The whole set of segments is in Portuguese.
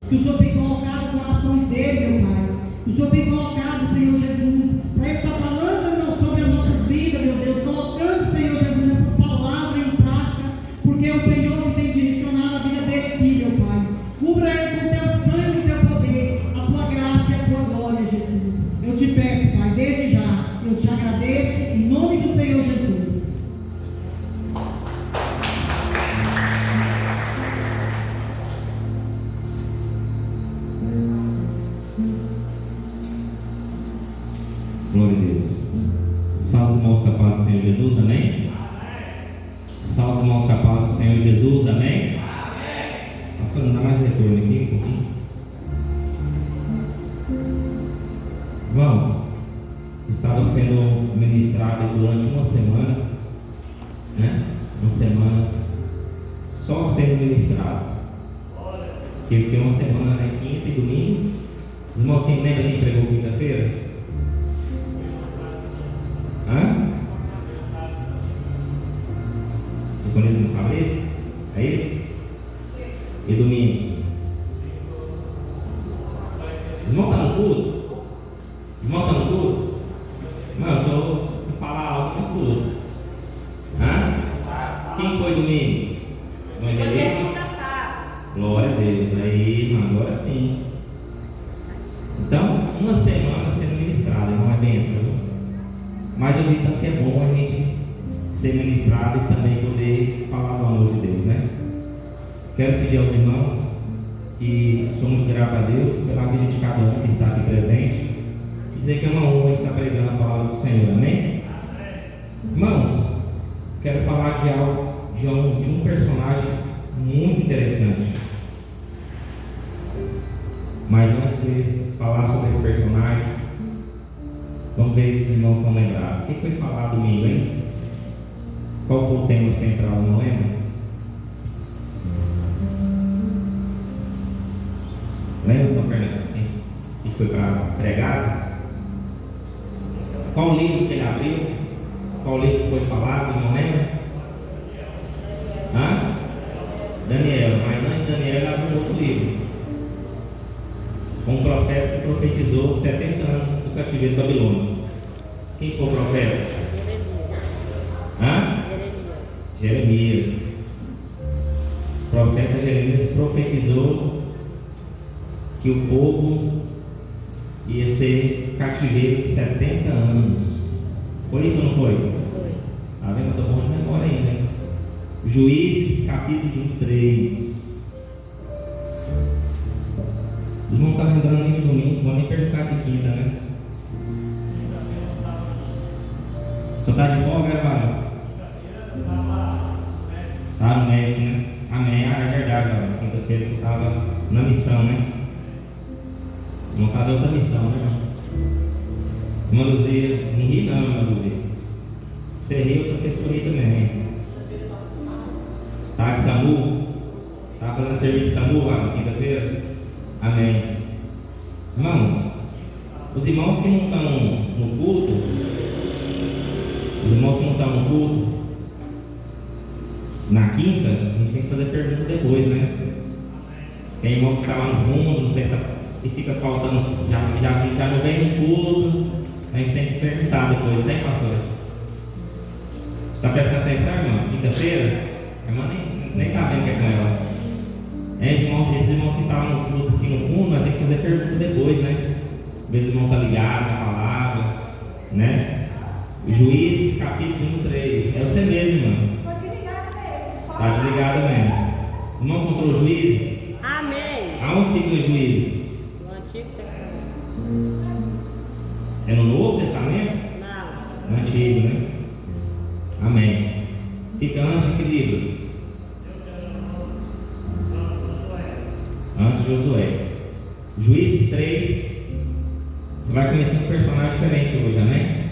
que o Senhor tem colocado no coração dele, meu Pai. O Senhor tem colocado, Senhor Jesus, para ele estar falando, não, sobre a nossa vida, meu Deus, colocando, Senhor Jesus, essas palavras em prática, porque é o Senhor que tem direcionado a vida dele aqui, meu Pai. Cubra ele com o teu sangue e o teu poder, a tua graça e a tua glória, Jesus. Eu te peço, Pai, desde já, eu te agradeço, em nome do Senhor Jesus. Glória a Deus. Salve os irmãos capazes do Senhor Jesus, amém? Salve os irmãos capazes do Senhor Jesus, amém? Pastor, não dá mais retorno aqui um pouquinho. Irmãos, estava sendo ministrado durante uma semana, né? Uma semana só sendo ministrado. Porque uma semana é quinta e domingo. Os irmãos, quem lembra quem pregou quinta-feira? Hã? Você conhece no Fabrício? É isso? E domingo? Os irmãos estão no culto? Os irmãos estão no culto? Não, se falar alto, eu escuto. Hã? Quem foi domingo? No evangelista? Glória a Deus. Aí, irmão, agora sim. Então, uma semana sendo ministrada, não é bênção, viu? Mas eu vi tanto que é bom a gente ser ministrado e também poder falar do amor de Deus, né? Quero pedir aos irmãos que sou muito grato a Deus pela vida de cada um que está aqui presente, e dizer que é uma honra estar pregando a palavra do Senhor, amém? Irmãos, quero falar de algo, de um personagem muito interessante. Mas antes de falar sobre esse personagem, vamos ver se os irmãos estão lembrados. O que foi falado domingo, hein? Qual foi o tema central, não lembra? Lembra, Fernando? Que foi para pregado? Qual livro que ele abriu? Qual livro que foi falado, não lembra? Hã? Daniel, mas antes de Daniel ele abriu outro livro. Um profeta que profetizou 70 anos do cativeiro de Babilônia. Quem foi o profeta? Hã? Jeremias. O profeta Jeremias profetizou que o povo ia ser cativeiro de 70 anos. Foi isso ou não foi? Foi. Tá vendo? Eu estou bom de memória ainda, hein? Juízes, capítulo de 3. Eles não estão lembrando nem de domingo, vou nem perguntar de quinta, né? Só está de folga, né, Varão? Tá no médico, né? Amém. Ah, é verdade, Varão. Quinta-feira você estava na missão, né? Não estava em outra missão, né? Irmã Luzia, não ri não, irmã Luzia. Você riu, outra pessoa ri também. Tá de SAMU? Tá fazendo serviço de SAMU, Varão, quinta-feira? Amém. Irmãos, os irmãos que não estão no culto, na quinta, a gente tem que fazer pergunta depois, né? Tem irmãos que estão lá no fundo, não sei se e fica faltando, já não vem no culto, a gente tem que perguntar depois, né, pastor? Está prestando atenção, irmão? Quinta-feira, a irmã nem está vendo o que é com ela. Esses irmãos que estavam no culto assim no fundo, nós temos que fazer pergunta depois, né? Ver se o irmão está ligado na palavra, né? Juízes, capítulo 3. É você mesmo, irmão. Estou desligado mesmo. Está desligado mesmo. O irmão encontrou os juízes? Amém. Aonde ficam os juízes? No Antigo Testamento. É no Novo Testamento? Não. No Antigo, né? Amém. Fica antes de que livro? Antes de Josué. Juízes 3. Você vai conhecer um personagem diferente hoje, amém?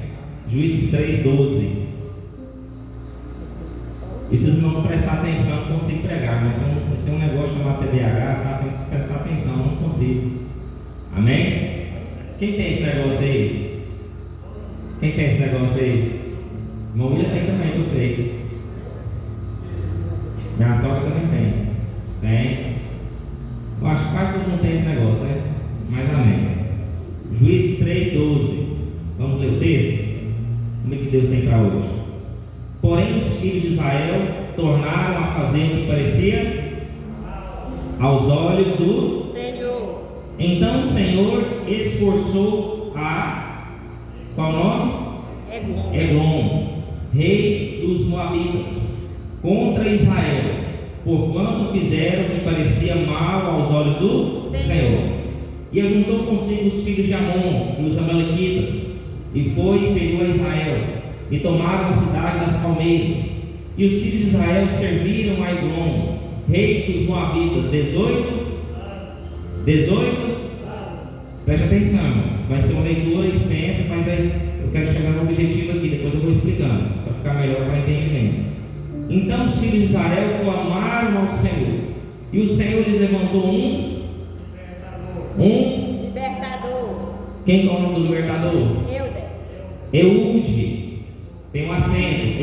Juízes 3:12. E se vocês não prestar atenção, eu não consigo pregar, né? Então, tem um negócio chamado TDAH, sabe? Tem que prestar atenção, eu não consigo. Amém? Quem tem esse negócio aí? Quem tem esse negócio aí? Irmão William tem também, eu sei. Minha sogra também tem. Tem. Eu acho que quase todo mundo tem esse negócio, né? Mas amém. Juízes 3:12. Vamos ler o texto? Como é que Deus tem para hoje? Porém, os filhos de Israel tornaram a fazer o que parecia aos olhos do Senhor. Então o Senhor esforçou a qual nome? Eglon, rei dos Moabitas, contra Israel, porquanto fizeram o que parecia mal aos olhos do Senhor. E ajuntou consigo os filhos de Amon e os amalequitas, e foi e feriu a Israel, e tomaram a cidade das palmeiras. E os filhos de Israel serviram a Eglon, rei dos Moabitas. 18. Preste atenção, irmãos. Vai ser uma leitura extensa, mas aí eu quero chegar no objetivo aqui, depois eu vou explicando, para ficar melhor para entendimento. Então os filhos de Israel clamaram ao Senhor, e o Senhor lhes levantou um libertador. Quem é o nome do libertador? Eude. Tem um acento.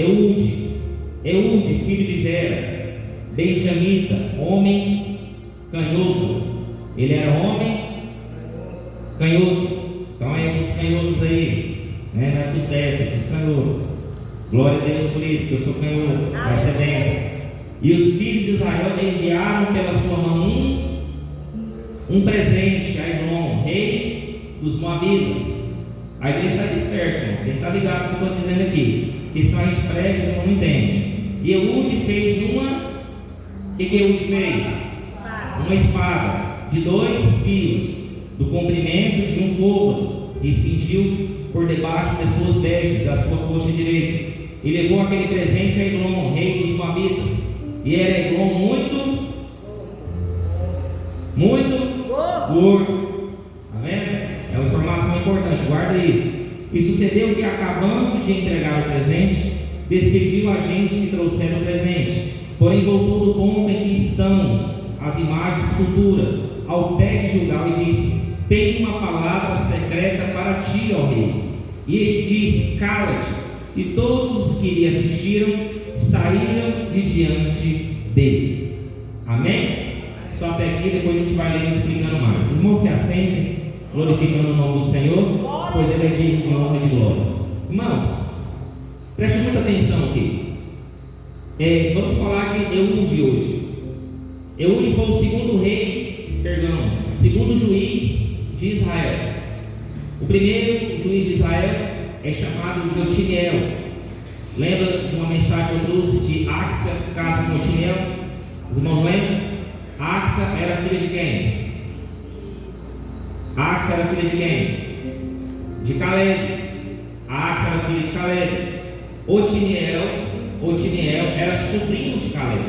Eude, filho de Gera, benjamita, homem canhoto. Ele era homem canhoto. Então é os canhotos aí, né? Não é os destros, é os canhotos. Glória a Deus por isso, que eu sou canhoto, com excedência. E os filhos de Israel enviaram pela sua mão um presente a Eglon, rei dos Moabitas. A igreja está dispersa, irmão. Tem que estar ligado no que eu estou dizendo aqui, porque senão a gente prega e você não entende. E Eude fez uma. O que Eude fez? Uma espada de 2 fios, do comprimento de um côvado, e cingiu por debaixo de suas vestes a sua coxa direita. E levou aquele presente a Eglon, rei dos Moabitas. E era Eglon muito gordo. Está vendo? É uma informação importante, guarda isso. E sucedeu que, acabando de entregar o presente, despediu a gente que trouxeram o presente. Porém voltou do ponto em que estão as imagens de escultura ao pé de Gilgal e disse: tenho uma palavra secreta para ti, ó rei. E este disse: cala-te. E todos os que lhe assistiram saíram de diante dele. Amém? Só até aqui, depois a gente vai lendo e explicando mais. Os irmãos se assentem, glorificando o nome do Senhor, pois ele é digno de honra e de glória. Irmãos, preste muita atenção aqui. Vamos falar de Eude hoje. Eude foi o segundo segundo juiz de Israel. O primeiro juiz de Israel é chamado de Otiniel. Lembra de uma mensagem que eu trouxe de Axa, casa com Otiniel? Os irmãos lembram? Axa era filha de quem? Axa era filha de quem? De Caleb. Axa era filha de Caleb. Otiniel era sobrinho de Caleb,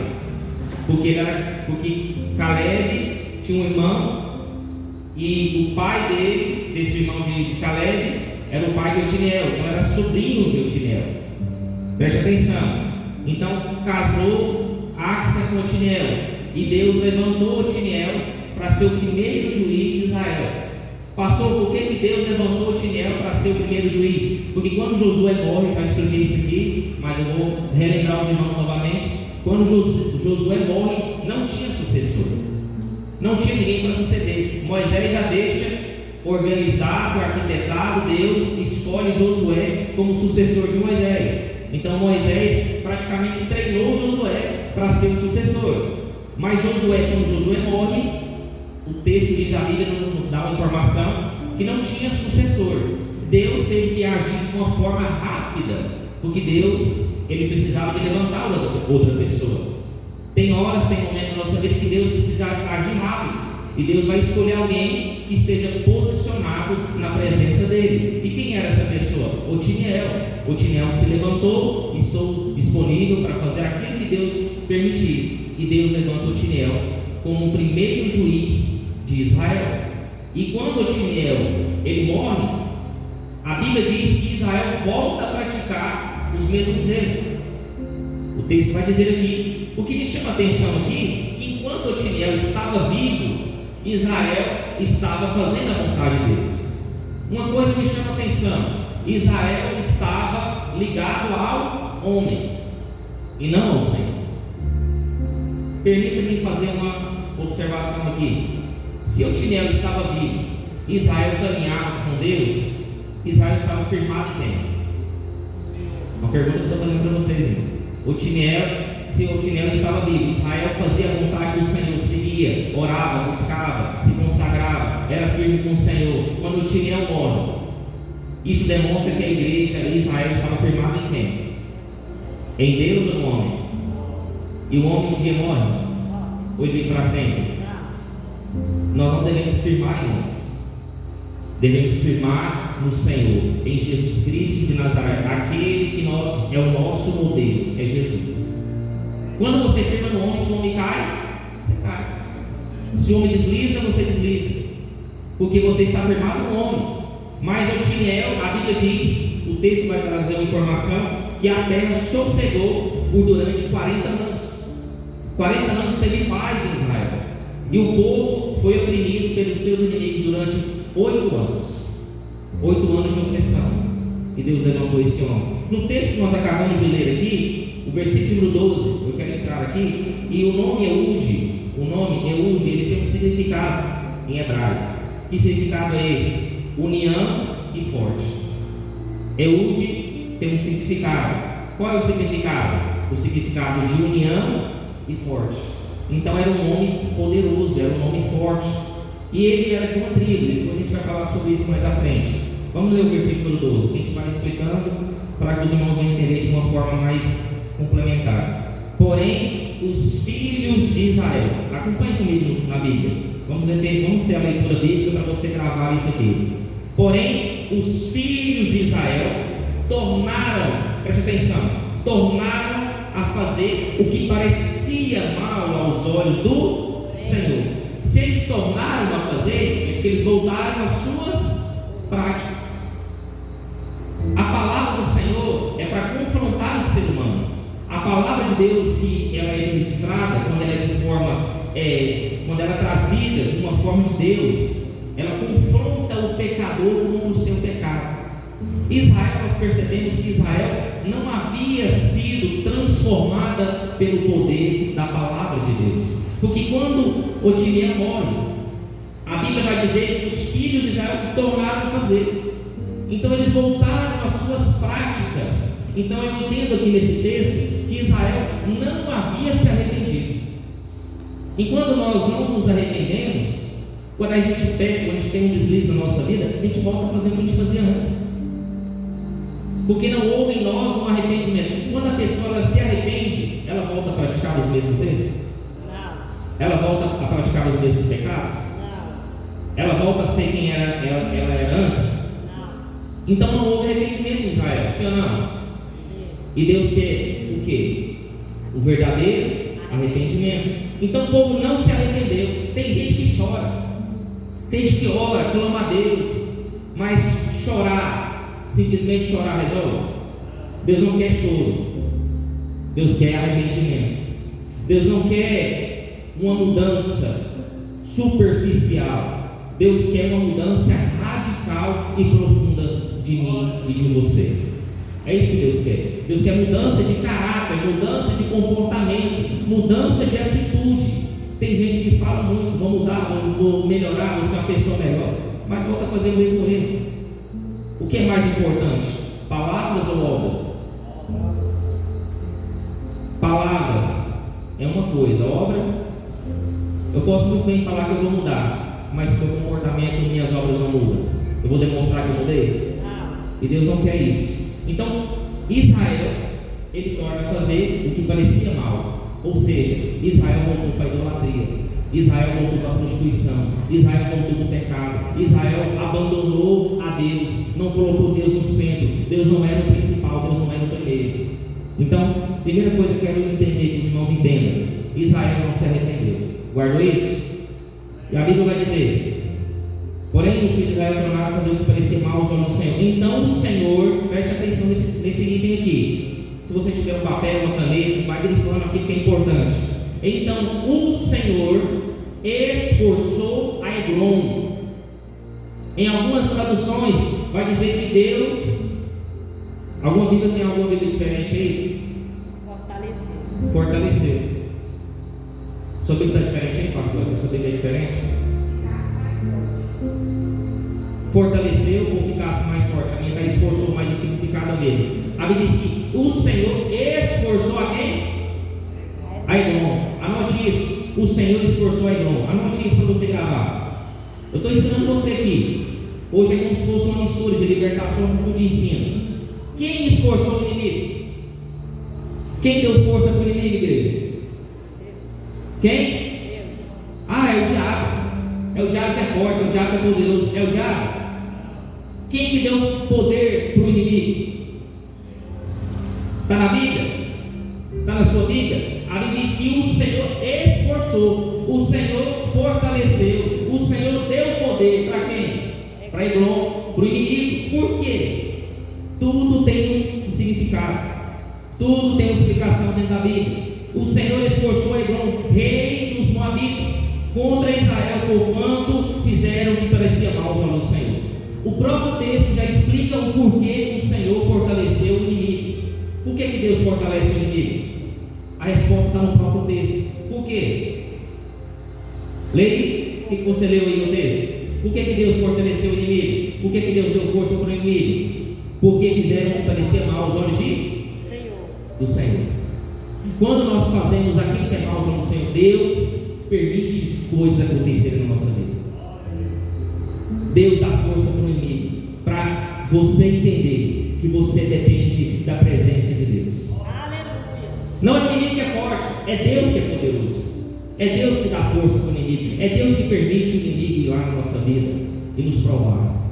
porque Caleb tinha um irmão, e o pai desse irmão de Caleb, era o pai de Otiniel, então era sobrinho de Otiniel. Preste atenção. Então casou Axa com Otiniel, e Deus levantou Otiniel para ser o primeiro juiz de Israel. Pastor, por que Deus levantou Otiniel para ser o primeiro juiz? Porque quando Josué morre, eu já expliquei isso aqui, mas eu vou relembrar os irmãos novamente. Quando Josué morre, não tinha sucessor, não tinha ninguém para suceder. Moisés já deixa organizado, arquitetado. Deus escolhe Josué como sucessor de Moisés. Então Moisés praticamente treinou Josué para ser o sucessor. Mas Josué, quando Josué morre, o texto diz, a Bíblia nos dá uma informação que não tinha sucessor. Deus teve que agir de uma forma rápida, porque Deus, ele precisava de levantar outra pessoa. Tem horas, tem momentos na nossa vida que Deus precisa agir rápido, e Deus vai escolher alguém que esteja posicionado na presença dele. E quem era essa pessoa? Otiniel se levantou: estou disponível para fazer aquilo que Deus permitir. E Deus levantou Otiniel como o primeiro juiz de Israel. E quando Otiniel ele morre, a Bíblia diz que Israel volta a praticar os mesmos erros. O texto vai dizer aqui. O que me chama a atenção aqui, que enquanto Otiniel estava vivo, Israel estava fazendo a vontade de Deus. Uma coisa me chama a atenção: Israel estava ligado ao homem e não ao Senhor. Permita-me fazer uma observação aqui. Se Otiniel estava vivo, Israel caminhava com Deus, Israel estava firmado em quem? Uma pergunta que eu estou fazendo para vocês aí. Se Otiniel estava vivo, Israel fazia a vontade do Senhor, seguia, orava, buscava, se consagrava, era firme com o Senhor. Quando Otiniel morre, isso demonstra que a igreja de Israel estava firmada em quem? Em Deus ou no homem? E o homem um dia morre? Ou ele vive para sempre? Nós não devemos firmar em homens, devemos firmar no Senhor, em Jesus Cristo de Nazaré, aquele que é o nosso modelo, é Jesus. Quando você firma no homem, se o homem cai, você cai. Se o homem desliza, você desliza, porque você está firmado no homem. Mas Otiniel, a Bíblia diz, o texto vai trazer uma informação, que a terra sossegou por durante 40 anos. 40 anos teve paz em Israel, e o povo foi oprimido pelos seus inimigos durante 8 anos. 8 anos de opressão, e Deus levantou esse homem. No texto que nós acabamos de ler aqui, o versículo 12, eu quero entrar aqui, e o nome Eude, ele tem um significado em hebraico. Que significado é esse? União e forte. Eude tem um significado. Qual é o significado? O significado de união e forte. Então era um homem poderoso, era um homem forte, e ele era de uma tribo. Depois a gente vai falar sobre isso mais à frente. Vamos ler o versículo 12, que a gente vai explicando para que os irmãos vão entender de uma forma mais complementar. Porém, os filhos de Israel, acompanhe comigo na Bíblia, vamos ter a leitura bíblica para você gravar isso aqui. Porém, os filhos de Israel preste atenção, tornaram a fazer o que parecia mal aos olhos do Senhor. Se eles tornaram a fazer, é porque eles voltaram às suas práticas. A palavra do Senhor é para confrontar o ser humano. A palavra de Deus, que ela é ministrada, quando ela é trazida de uma forma de Deus, ela confronta o pecador com o seu pecado. Israel, nós percebemos que Israel não havia sido transformada pelo poder da palavra de Deus, porque quando Otiniel morre, a Bíblia vai dizer que os filhos de Israel tornaram a fazer, então eles voltaram às suas práticas. Então eu entendo aqui nesse texto que Israel não havia se arrependido. Enquanto nós não nos arrependemos, quando a gente peca, quando a gente tem um deslize na nossa vida, a gente volta a fazer o que a gente fazia antes, porque não houve em nós um arrependimento. Quando a pessoa se arrepende, ela volta a praticar os mesmos erros? Não. Ela volta a praticar os mesmos pecados? Não. Ela volta a ser quem ela era antes? Não. Então não houve arrependimento em Israel, sim ou não? Sim. E Deus quer o quê? O verdadeiro arrependimento. Então o povo não se arrependeu. Tem gente que chora, tem gente que ora, clama a Deus, mas simplesmente chorar resolve? Deus não quer choro, Deus quer arrependimento. Deus não quer uma mudança superficial, Deus quer uma mudança radical e profunda de mim e de você. É isso que Deus quer. Deus quer mudança de caráter, mudança de comportamento, mudança de atitude. Tem gente que fala muito, vou mudar, vou melhorar, vou ser uma pessoa melhor, mas volta a fazer o mesmo erro. O que é mais importante? Palavras ou obras? Palavras é uma coisa, obra, eu posso muito bem falar que eu vou mudar, mas se meu comportamento e minhas obras não mudam, eu vou demonstrar que eu mudei? E Deus não quer isso. Então, Israel, ele torna a fazer o que parecia mal, ou seja, Israel voltou para a idolatria, Israel voltou para a prostituição, Israel voltou para o pecado, Israel abandonou a Deus, não colocou Deus no centro, Deus não era o principal, Deus não era o primeiro. Então, primeira coisa que eu quero entender, que os irmãos entendam, Israel não se arrependeu. Guardou isso? E a Bíblia vai dizer: porém os filhos de Israel tornaram a fazer o que parecia mal aos olhos do Senhor. Então o Senhor, preste atenção nesse item aqui, se você tiver um papel, uma caneta, vai grifando aqui que é importante. Então o Senhor esforçou a Egrom. Em algumas traduções vai dizer que Deus, alguma Bíblia tem alguma Bíblia diferente aí? Fortaleceu. Sua Bíblia está diferente aí, pastor? A sua Bíblia é diferente? fortaleceu ou ficasse mais forte. A minha está esforçou, mas o significado é o mesmo. A Bíblia diz que o Senhor esforçou a quem? A Eglon. Anote isso. O Senhor esforçou a Eglon. Anote isso para você gravar. Eu estou ensinando você aqui. Hoje é como se fosse uma mistura de libertação com de ensino. Quem esforçou o inimigo? Quem deu força para o inimigo, igreja? Quem? Ah, é o diabo. É o diabo que é forte, é o diabo que é poderoso. É o diabo. Quem que deu poder para o inimigo? Está na Bíblia? Está na sua Bíblia? A Bíblia diz que o Senhor esforçou, o Senhor fortaleceu, o Senhor deu poder para quem? Para Eglon, para o inimigo. Por quê? Tudo tem um significado, tudo tem uma explicação dentro da Bíblia. O Senhor esforçou Eglon, rei dos Moabitas, contra Israel, porquanto fizeram o que parecia mal aos olhos do Senhor. O próprio texto já explica o porquê o Senhor fortaleceu o inimigo. Por que Deus fortalece o inimigo? A resposta está no próprio texto. Por quê? Leia o que você leu aí no texto. Por que Deus fortaleceu o inimigo? Por que Deus deu força para o inimigo? Porque fizeram o que parecia mal aos olhos do Senhor. Quando nós fazemos aquilo que é mal aos olhos do Senhor, Deus permite coisas acontecerem na nossa vida. Deus dá força para o inimigo, para você entender que você depende da presença de Deus. Não é o inimigo que é forte, é Deus que é poderoso. É Deus que dá força para o inimigo. É Deus que permite o inimigo ir lá na nossa vida e nos provar.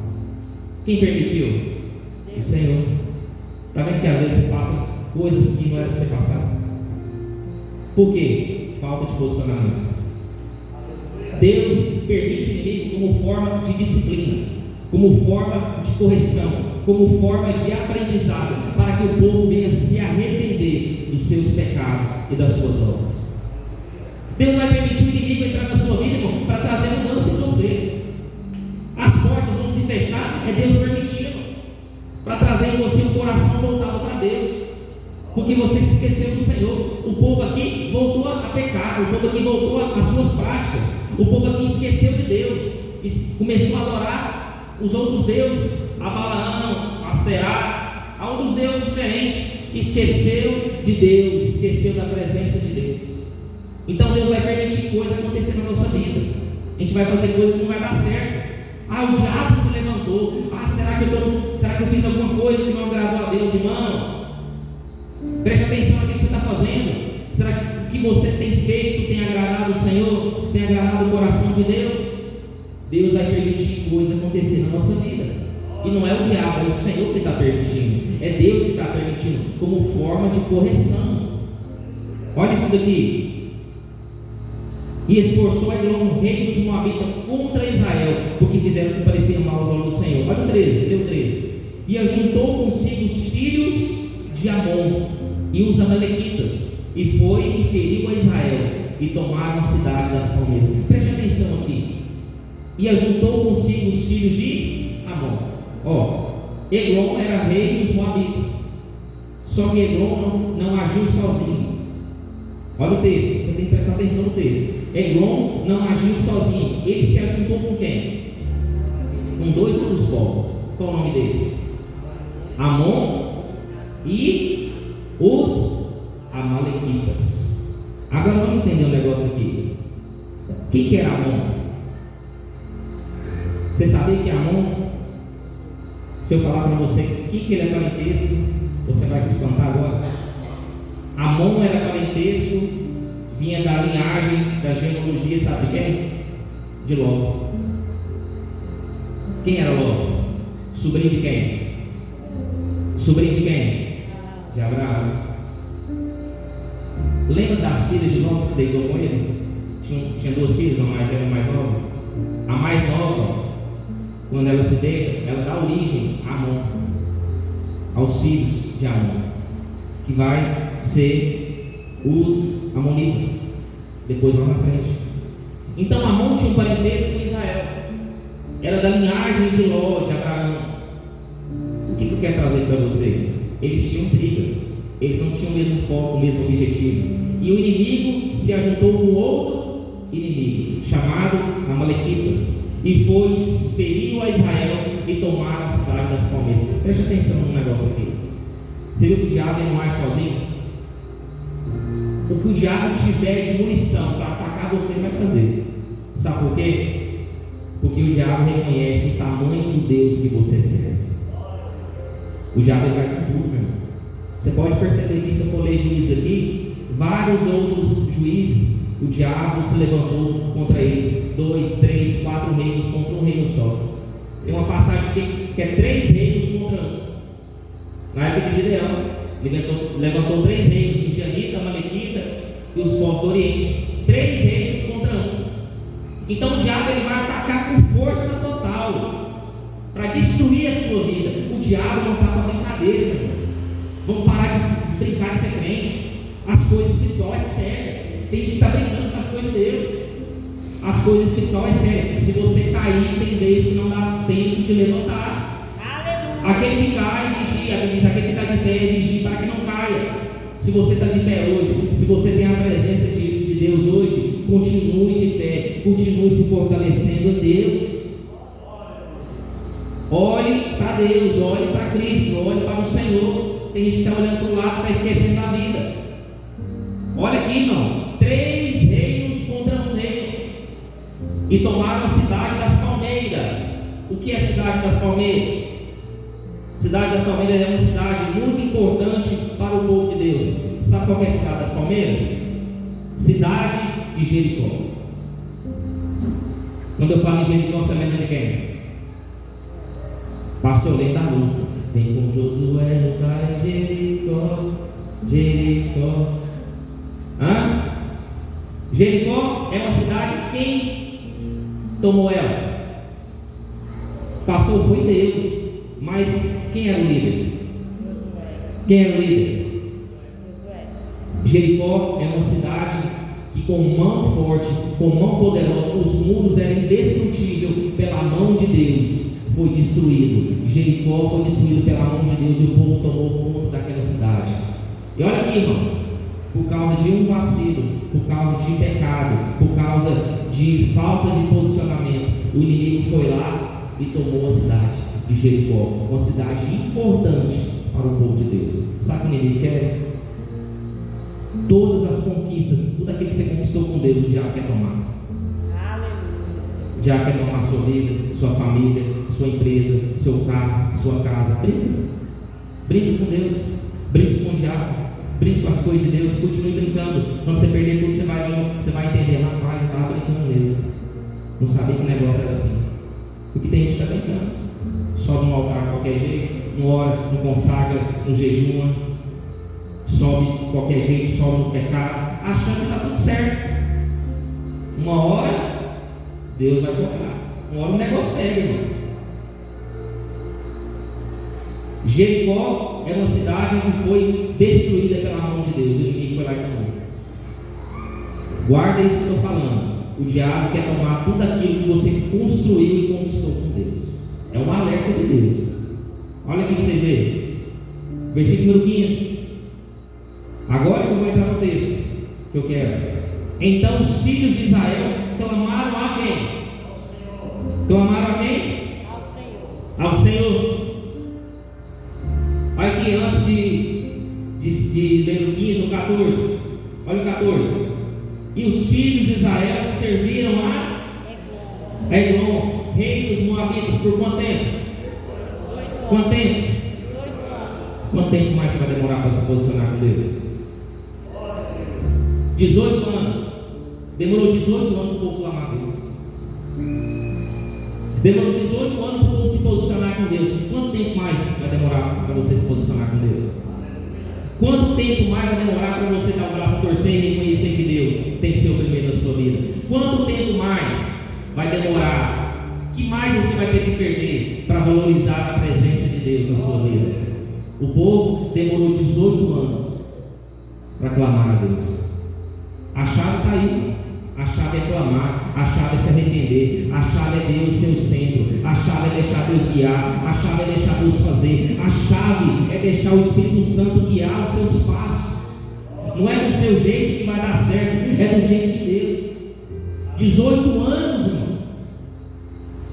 Quem permitiu? O Senhor. Está vendo que às vezes você passa coisas que não era para você passar? Por quê? Falta de posicionamento. Deus permite o inimigo como forma de disciplina, como forma de correção, como forma de aprendizado, para que o povo venha se arrepender dos seus pecados e das suas obras. Deus vai permitir o inimigo entrar na sua vida, irmão, para trazer mudança em você. As portas vão se fechar, é Deus permitindo, para trazer em você um coração voltado para Deus, porque você se esqueceu do Senhor. O povo aqui voltou a pecar, o povo aqui voltou às suas práticas, o povo aqui esqueceu de Deus, começou a adorar os outros deuses, a Balaão, a Asterá, a outros deuses diferentes, esqueceu de Deus, esqueceu da presença de Deus. Então Deus vai permitir coisas acontecer na nossa vida. A gente vai fazer coisa que não vai dar certo. Ah, o diabo se levantou. Ah, será que eu fiz alguma coisa que não agradou a Deus, irmão? Preste atenção no que você está fazendo. Será que o que você tem feito tem agradado o Senhor? Tem agradado o coração de Deus? Deus vai permitir coisas acontecer na nossa vida. E não é o diabo, é o Senhor que está permitindo. É Deus que está permitindo, como forma de correção. Olha isso daqui. E esforçou Eglon, rei dos Moabitas, contra Israel, porque fizeram o que parecia mal aos olhos do Senhor. Olha o 13, lê o 13. E ajuntou consigo os filhos de Amon e os amalequitas, e foi e feriu a Israel, e tomaram a cidade das palmeiras. Preste atenção aqui. E ajuntou consigo os filhos de Amon. Eglon era rei dos Moabitas, só que Eglon não agiu sozinho. Olha o texto, você tem que prestar atenção no texto. Eglon não agiu sozinho, ele se ajuntou com quem? Com dois outros povos. Qual o nome deles? Amon e os amalequitas. Agora vamos entender um negócio aqui. O que era Amon? Você sabia que Amon, se eu falar para você o que ele é parentesco, você vai se espantar agora? Amon era parentesco, vinha da linhagem, da genealogia, sabe de quem? De Ló. Quem era Ló? Sobrinho de quem? Sobrinho de quem? De Abraão. Lembra das filhas de Ló que se deitou com ele? Tinha duas filhas, a mais velha e a mais nova. A mais nova, quando ela se deita, ela dá origem a Amon, aos filhos de Amon, que vai ser os amonitas, depois lá na frente. Então Amon tinha um parentesco com Israel, era da linhagem de Ló, de Abraão. O que eu quero trazer para vocês? Eles tinham briga, eles não tinham o mesmo foco, o mesmo objetivo, e o inimigo se ajuntou com outro inimigo, chamado Amalequitas. e feriu a Israel e tomaram a cidade das palmeiras. Preste atenção num negócio aqui. Você viu que o diabo não age sozinho? O que o diabo tiver de munição para atacar você, ele vai fazer. Sabe por quê? Porque o diabo reconhece o tamanho do Deus que você serve. O diabo vai com tudo, meu irmão. Você pode perceber que se eu for ler juízes aqui, vários outros juízes, o diabo se levantou contra eles. 2, 3, 4 reinos contra um reino só. Tem uma passagem que é 3 reinos contra um. Na época de Gideão, levantou 3 reinos, Midianita, Amalequita e os povos do Oriente. 3 reinos contra um. Então o diabo ele vai atacar com força total para destruir a sua vida. O diabo não está para brincadeira, meu irmão. Vamos parar de brincar de ser crente. As coisas espirituais é sério. Tem gente que está brincando com as coisas de Deus. As coisas espirituais é sério. Se você cair, tem vezes que não dá tempo de levantar. Aleluia. Aquele que cai, vigia. Aquele que está de pé, vigia para que não caia. Se você está de pé hoje, se você tem a presença de Deus hoje, continue de pé, continue se fortalecendo em Deus. Olhe para Deus, olhe para Cristo, olhe para o Senhor. Tem gente que está olhando para o lado e está esquecendo da vida. Olha aqui, irmão. 3 reinos contra um reino. E tomaram a cidade das palmeiras. O que é a cidade das palmeiras? Cidade das palmeiras é uma cidade muito importante para o povo de Deus. Sabe qual é a cidade das palmeiras? Cidade de Jericó. Quando eu falo em Jericó, você lembra de quem? Pastor, lembra da música. Vem com Josué lutar em Jericó, Jericó. Jericó é uma cidade, quem tomou ela? Pastor, foi Deus. Mas quem era o líder? Quem era o líder? Jericó é uma cidade que com mão forte, com mão poderosa, os muros eram indestrutíveis pela mão de Deus. Foi destruído. Jericó foi destruído pela mão de Deus e o povo tomou conta daquela cidade. E olha aqui, irmão, por causa de um vacilo, por causa de pecado, por causa de falta de posicionamento, o inimigo foi lá e tomou a cidade de Jericó, uma cidade importante para o povo de Deus. Sabe o que o inimigo quer? Todas as conquistas, tudo aquilo que você conquistou com Deus, o diabo quer tomar. O diabo quer tomar a sua vida, sua família, sua empresa, seu carro, sua casa. Brinque com Deus, brinque com o diabo, brinque com as coisas de Deus, continue brincando. Quando você perder tudo, você vai entender, rapaz, eu estava brincando mesmo. Não sabia que o negócio era assim. Porque tem gente que está brincando. Sobe no altar de qualquer jeito, não ora, não consagra, não jejuma, sobe de qualquer jeito, sobe no pecado, achando que está tudo certo. Uma hora Deus vai tocar, uma hora o negócio pega, irmão. Jericó é uma cidade que foi destruída pela mão de Deus, o inimigo foi lá e tomou. Guarda isso que eu estou falando. O diabo quer tomar tudo aquilo que você construiu e conquistou com Deus. É um alerta de Deus. Olha aqui que você vê. Versículo número 15. Agora que eu vou entrar no texto que eu quero. Então os filhos de Israel clamaram a quem? Clamaram a quem? Ao Senhor. Ao Senhor. Olha aqui, antes de ler o 15 ou 14. Olha o 14. E os filhos de Israel serviram a Eglon, rei dos Moabitas, por quanto tempo? 18 Quanto tempo? 18 anos. Quanto tempo mais você vai demorar para se posicionar com Deus? 18 anos. Demorou 18 anos para o povo clamar a Deus. Demorou 18 anos para o povo se posicionar com Deus. Quanto tempo mais vai demorar para você se posicionar com Deus? Quanto tempo mais vai demorar para você dar o braço a torcer e reconhecer que Deus tem que ser o primeiro na sua vida? Quanto tempo mais vai demorar? Que mais você vai ter que perder para valorizar a presença de Deus na sua vida? O povo demorou 18 anos para clamar a Deus. A chave está aí. A chave é clamar, a chave é se arrepender, a chave é Deus ser o centro, a chave é deixar Deus guiar, a chave é deixar Deus fazer, a chave é deixar o Espírito Santo guiar os seus passos. Não é do seu jeito que vai dar certo, é do jeito de Deus. 18 anos, irmão.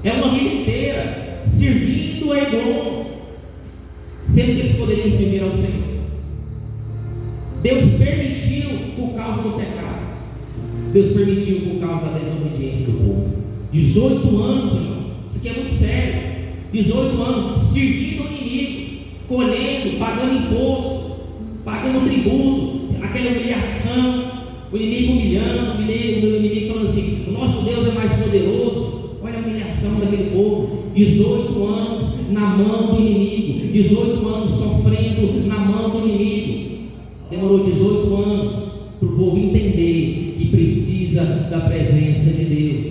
É uma vida inteira servindo a Eglon, sendo que eles poderiam servir ao Senhor. Deus permitiu por causa do pecado. Deus permitiu por causa da desobediência do povo. 18 anos, irmão. Isso aqui é muito sério. 18 anos servindo o inimigo, colhendo, pagando imposto, pagando tributo, aquela humilhação, o inimigo humilhando, o inimigo falando assim: o nosso Deus é mais poderoso. Olha a humilhação daquele povo. 18 anos na mão do inimigo, 18 anos sofrendo na mão do inimigo. Demorou 18 anos para o povo entender que precisa da presença de Deus.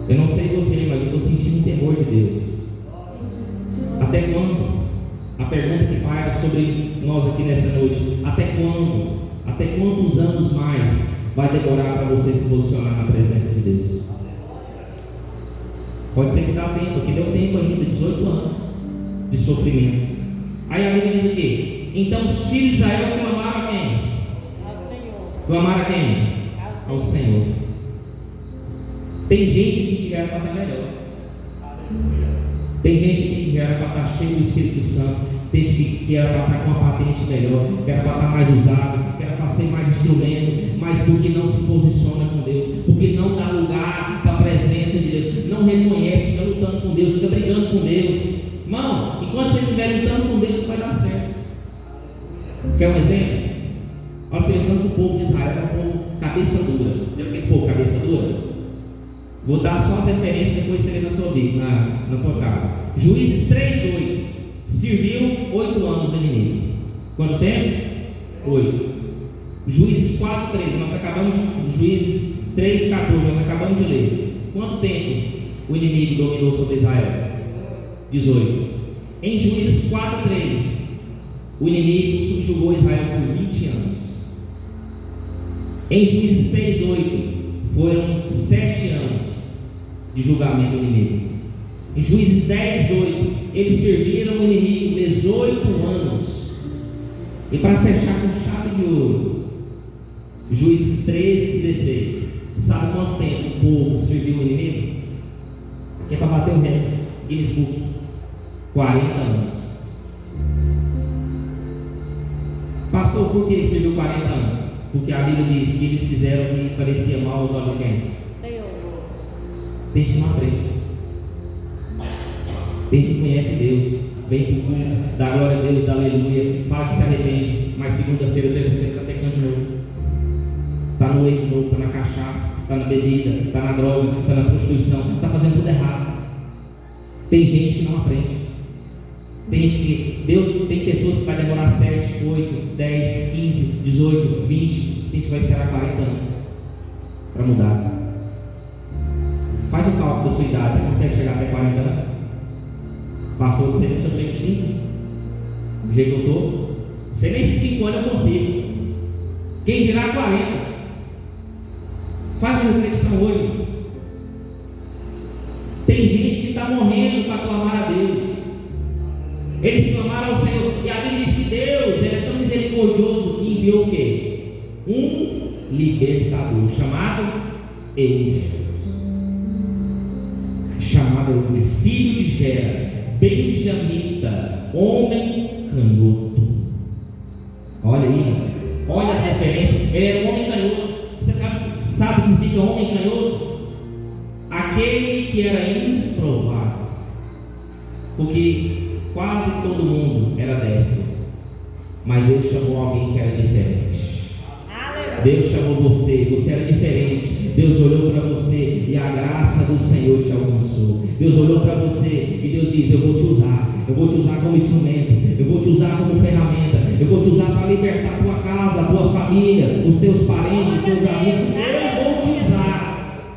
Eu não sei você, mas eu estou sentindo o temor de Deus. Até quando? A pergunta que paira sobre nós aqui nessa noite: até quando? Até quantos anos mais vai demorar para você se posicionar na presença de Deus? Pode ser que dá tempo, que deu tempo ainda, 18 anos de sofrimento. Aí a Bíblia diz o quê? Então os filhos de Israel clamaram a quem? Ao Senhor. Clamaram a quem? Ao Senhor. Tem gente aqui que já era para estar melhor. Tem gente aqui que já era para estar cheio do Espírito Santo. Tem gente que era para estar com uma patente melhor, que era para estar mais usado, que era para ser mais instrumento, mas porque não se posiciona com Deus, porque não dá lugar para a presença de Deus, não reconhece, fica lutando com Deus, fica brigando com Deus. Irmão, enquanto você estiver lutando com Deus, não vai dar certo. Quer um exemplo? Olha você, lutando com o povo de Israel, é um povo cabeça dura. Lembra que esse povo cabeça dura? Vou dar só as referências, depois você lê na tua Bíblia, na tua casa. Juízes 3:8. Serviu 8 anos o inimigo. Quanto tempo? 8. Juízes 4:13. Nós acabamos, Juízes 3:14. Nós acabamos de ler. Quanto tempo o inimigo dominou sobre Israel? 18. Em Juízes 4:3, o inimigo subjugou Israel por 20 anos. Em Juízes 6:8, foram 7 anos de julgamento do inimigo. Em Juízes 10:8, eles serviram o inimigo 18 anos. E para fechar com chave de ouro, Juízes 13:16, sabe quanto tempo o povo serviu o inimigo? Que é para bater o recorde, Guinness Book, 40 anos. Pastor, por que serviu 40 anos? Porque a Bíblia diz que eles fizeram o que parecia mal aos olhos de quem? Senhor. Tem gente que não aprende. Tem gente que conhece Deus, vem para o culto, dá glória a Deus, dá aleluia, fala que se arrepende, mas segunda-feira, terça-feira está pecando de novo. Está no erro de novo, está na cachaça, está na bebida, está na droga, está na prostituição, está fazendo tudo errado. Tem gente que não aprende. Tem gente que, Deus tem pessoas que vai demorar 7, 8, 10, 15, 18, 20, tem gente que vai esperar 40 anos para mudar. Faz o cálculo da sua idade, você consegue chegar até 40 anos? Pastor, você nem se eu chego de 5, do jeito que eu estou, sei nem se 5 anos eu consigo. Quem dirá 40? Faz uma reflexão hoje. Tem gente que está morrendo para clamar a Deus. Eles clamaram ao Senhor, e a Bíblia diz que Deus é tão misericordioso que enviou o quê? Um libertador chamado Eude. Chamado Eude, filho de Gera, benjamita, homem canhoto. Olha aí, olha as referências. Ele era um homem canhoto. Você sabe o que significa homem canhoto? Aquele que era improvável. Porque quase todo mundo era destro, mas Deus chamou alguém que era diferente. Deus chamou você, você era diferente. Deus olhou para você e a graça do Senhor te alcançou. Deus olhou para você e Deus diz: eu vou te usar, eu vou te usar como instrumento, eu vou te usar como ferramenta, eu vou te usar para libertar a tua casa, a tua família, os teus parentes, os teus amigos. Eu vou te usar.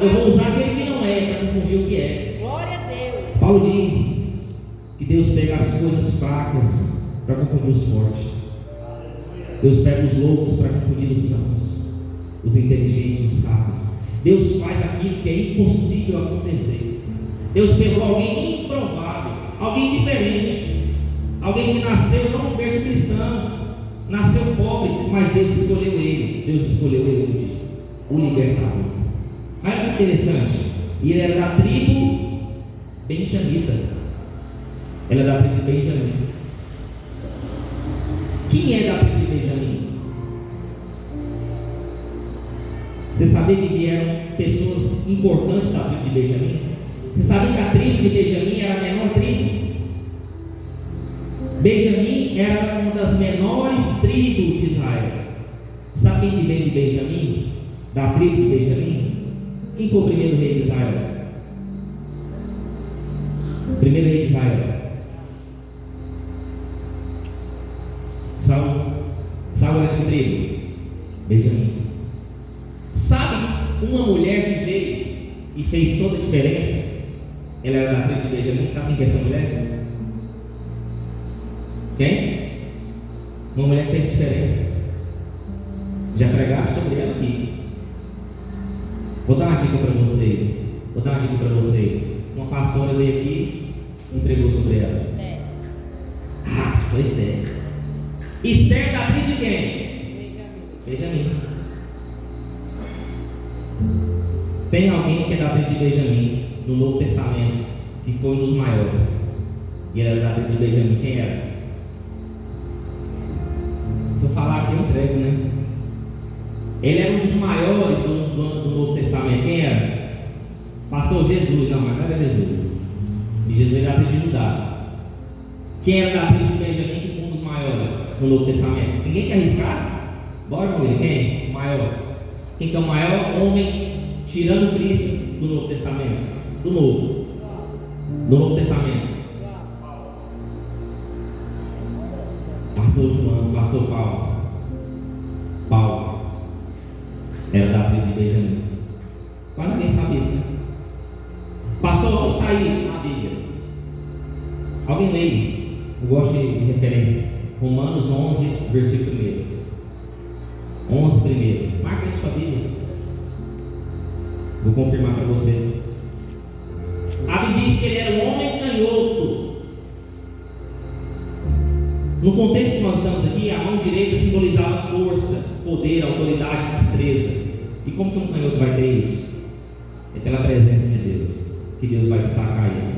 Eu vou usar aquele que não é para confundir o que é. Glória a Deus. Paulo diz que Deus pega as coisas fracas para confundir os fortes. Deus pega os loucos para confundir os sãos, os inteligentes, os sábios. Deus faz aquilo que é impossível acontecer. Deus pegou alguém improvável, alguém diferente, alguém que nasceu não no berço cristão, nasceu pobre, mas Deus escolheu ele. Deus escolheu ele, o libertador. Olha que interessante. E ele era da tribo benjamita. Ela é da tribo de Benjamim. Quem é da tribo de Benjamim? Você sabia que vieram pessoas importantes da tribo de Benjamim? Você sabia que a tribo de Benjamim era a menor tribo? Benjamim era uma das menores tribos de Israel. Sabe quem que vem de Benjamim? Da tribo de Benjamim? Quem foi o primeiro rei de Israel? O primeiro rei de Israel? Saul. Saul era de que tribo? Benjamim. Sabe uma mulher que veio e fez toda a diferença? Ela era da tribo de Benjamim. Sabe quem que é essa mulher? Quem? Uma mulher que fez diferença. Já pregaram sobre ela aqui. Vou dar uma dica para vocês. Uma pastora veio aqui e pregou sobre ela. Pastor Esther. Esther da tribo de quem? Benjamim. Tem alguém que é da tribo de Benjamim no Novo Testamento que foi um dos maiores. E ela era da tribo de Benjamim. Quem era? Se eu falar aqui eu entrego, né? Ele era um dos maiores do Novo Testamento. Quem era? Pastor Jesus. Não, mas não era Jesus. E Jesus era da tribo de Judá. Quem era da tribo de Benjamim que foi um dos maiores no Novo Testamento? Ninguém quer arriscar? Bora, meu filho. Quem? O maior. Quem que é o maior homem tirando Cristo do Novo Testamento? Do Novo Testamento. Pastor João, Pastor Paulo era da tribo de Benjamim. Quase ninguém sabe isso, né? Pastor, onde está isso na Bíblia? Alguém lê? Eu gosto de referência. Romanos 11, versículo 1. 11 primeiro. Marca aí na sua Bíblia. Vou confirmar para você. A Bíblia diz que ele era um homem canhoto. No contexto que nós estamos aqui, a mão direita simbolizava força, poder, autoridade, destreza. E como que um canhoto vai ter isso? É pela presença de Deus que Deus vai destacar ele.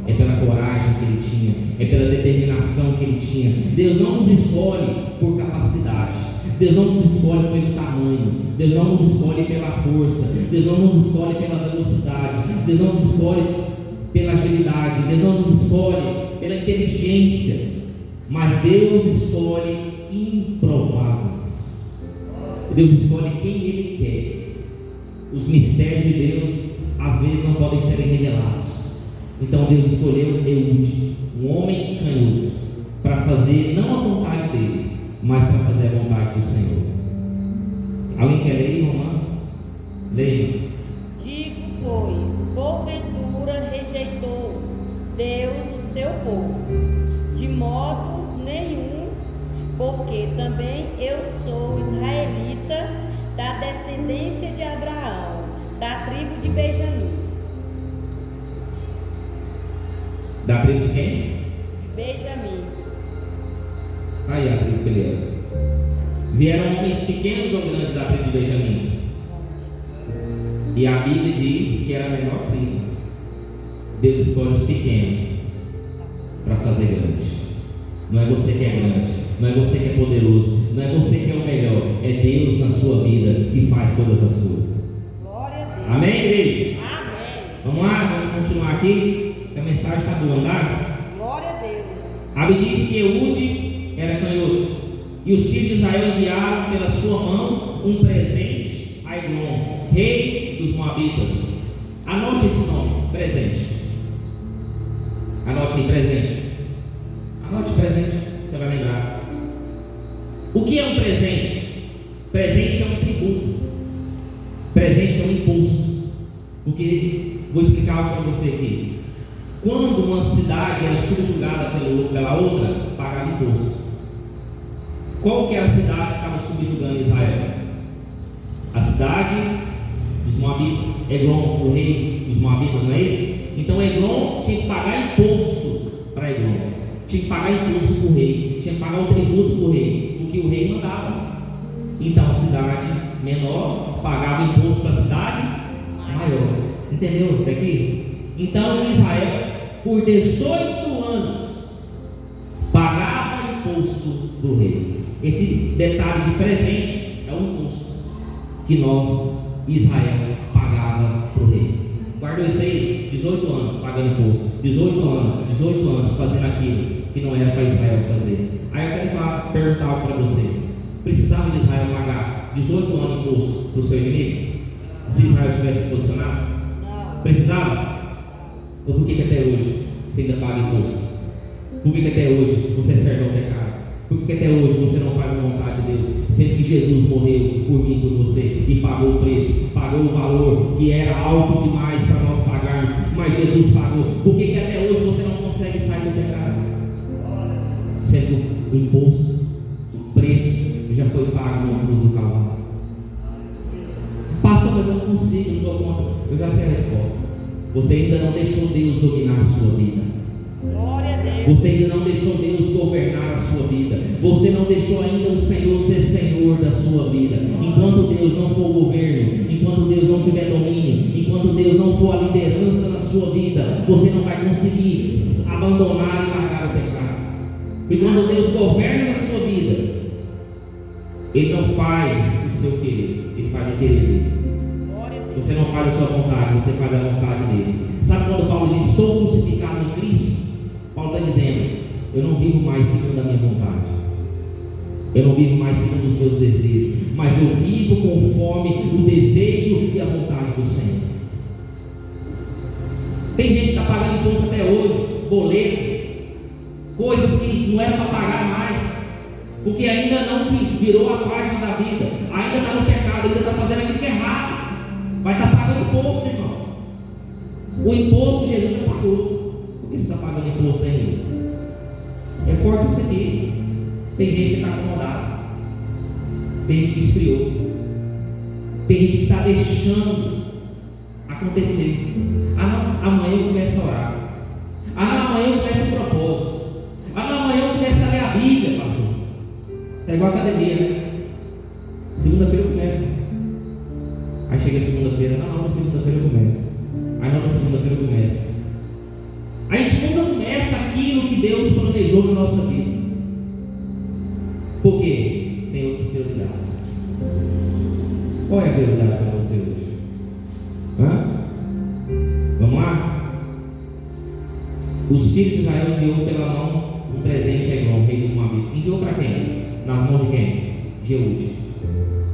É pela coragem que ele tinha, é pela determinação que ele tinha. Deus não nos escolhe por capacidade, Deus não nos escolhe pelo tamanho, Deus não nos escolhe pela força, Deus não nos escolhe pela velocidade, Deus não nos escolhe pela agilidade, Deus não nos escolhe pela inteligência. Mas Deus escolhe improváveis. Deus escolhe quem Ele quer. Os mistérios de Deus às vezes não podem ser revelados. Então Deus escolheu Eude, um homem canhoto, para fazer não a vontade dele, mas para fazer a vontade do Senhor. Alguém quer ler Romanos? Leia. Digo, pois, porventura rejeitou Deus o seu povo? De modo nenhum, porque também eu sou israelita, da descendência de Abraão, da tribo de Benjamim. Da tribo de quem? De Benjamim. Aí a tribo que ele era. Vieram homens pequenos ou grandes da tribo de Benjamim? E a Bíblia diz que era a menor tribo. Deus escolhe os pequenos para fazer grande. Não é você que é grande, não é você que é poderoso, não é você que é o melhor, é Deus na sua vida que faz todas as coisas. Glória a Deus. Amém, igreja? Amém. Vamos lá, vamos continuar aqui, que a mensagem está boa, andar? Glória a Deus. A Bíblia diz que Eude era canhoto, e os filhos de Israel enviaram pela sua mão um presente a Eglon, rei dos Moabitas. Anote esse nome, presente. Anote aí, presente. Anote presente, você vai lembrar. O que é um presente? Presente é um tributo. Presente é um imposto. Porque, vou explicar algo para você aqui. Quando uma cidade era subjugada pela outra, pagava imposto. Qual que era a cidade que estava subjugando Israel? A cidade dos Moabitas. Eglon, o rei dos Moabitas, não é isso? Então Eglon tinha que pagar imposto para Eglon. Tinha que pagar imposto para o rei, tinha que pagar o tributo para o rei, o que o rei mandava. Então a cidade menor pagava imposto para a cidade maior. Entendeu até aqui? Então Israel, por 18 anos, pagava imposto do rei. Esse detalhe de presente é um imposto que nós, Israel, pagava para o rei. Guardou isso aí? 18 anos pagando imposto, 18 anos fazendo aquilo que não era para Israel fazer. Aí eu quero perguntar algo para você: precisava de Israel pagar 18 anos de imposto para o seu inimigo? Se Israel tivesse posicionado? Precisava? Ou por que até hoje você ainda paga imposto? Por que até hoje você serve ao pecado? Por que até hoje você não faz a vontade de Deus? Sendo que Jesus morreu por mim e por você e pagou o preço, pagou o valor que era alto demais para nós pagarmos, mas Jesus pagou. Por que até hoje você não consegue sair do pecado? Sendo que o imposto, o preço já foi pago na cruz do Calvário. Pastor, mas eu não consigo, não dou conta. Eu já sei a resposta. Você ainda não deixou Deus dominar a sua vida. Glória a Deus. Você ainda não deixou Deus governar a sua vida. Você não deixou ainda o Senhor ser Senhor da sua vida. Enquanto Deus não for o governo, enquanto Deus não tiver domínio, enquanto Deus não for a liderança na sua vida, você não vai conseguir abandonar e largar o pecado. E quando Deus governa na sua vida, Ele não faz o seu querer, Ele faz o querer dele. Você não faz a sua vontade, você faz a vontade dele. Sabe quando Paulo diz: estou crucificado em Cristo? Paulo está dizendo: eu não vivo mais segundo a minha vontade, eu não vivo mais segundo os meus desejos, mas eu vivo conforme o desejo e a vontade do Senhor. Tem gente que está pagando imposto até hoje, boleto, coisas que não era para pagar mais, porque ainda não virou a página da vida, ainda está no pecado, ainda está fazendo aquilo que é errado. Vai estar pagando imposto, irmão. O imposto Jesus já pagou. Por que você está pagando imposto ainda? É forte isso aqui. Tem gente que está acomodada, tem gente que esfriou, tem gente que está deixando acontecer. Ah não, amanhã eu começo a orar. Ah não, amanhã eu começo o propósito. Ah não, amanhã eu começo a ler a Bíblia, pastor. Está igual a academia, né? Segunda-feira eu começo, pastor. Aí chega segunda-feira, não, na segunda-feira eu começo. Aí na segunda-feira eu começo. A gente nunca começa aquilo que Deus planejou na nossa vida. Por quê? Tem outras prioridades. Qual é a prioridade para você hoje? Vamos lá? Os filhos de Israel enviou pela mão um presente a Eglon, rei dos Moabitas. Enviou para quem? Nas mãos de quem? De Eude.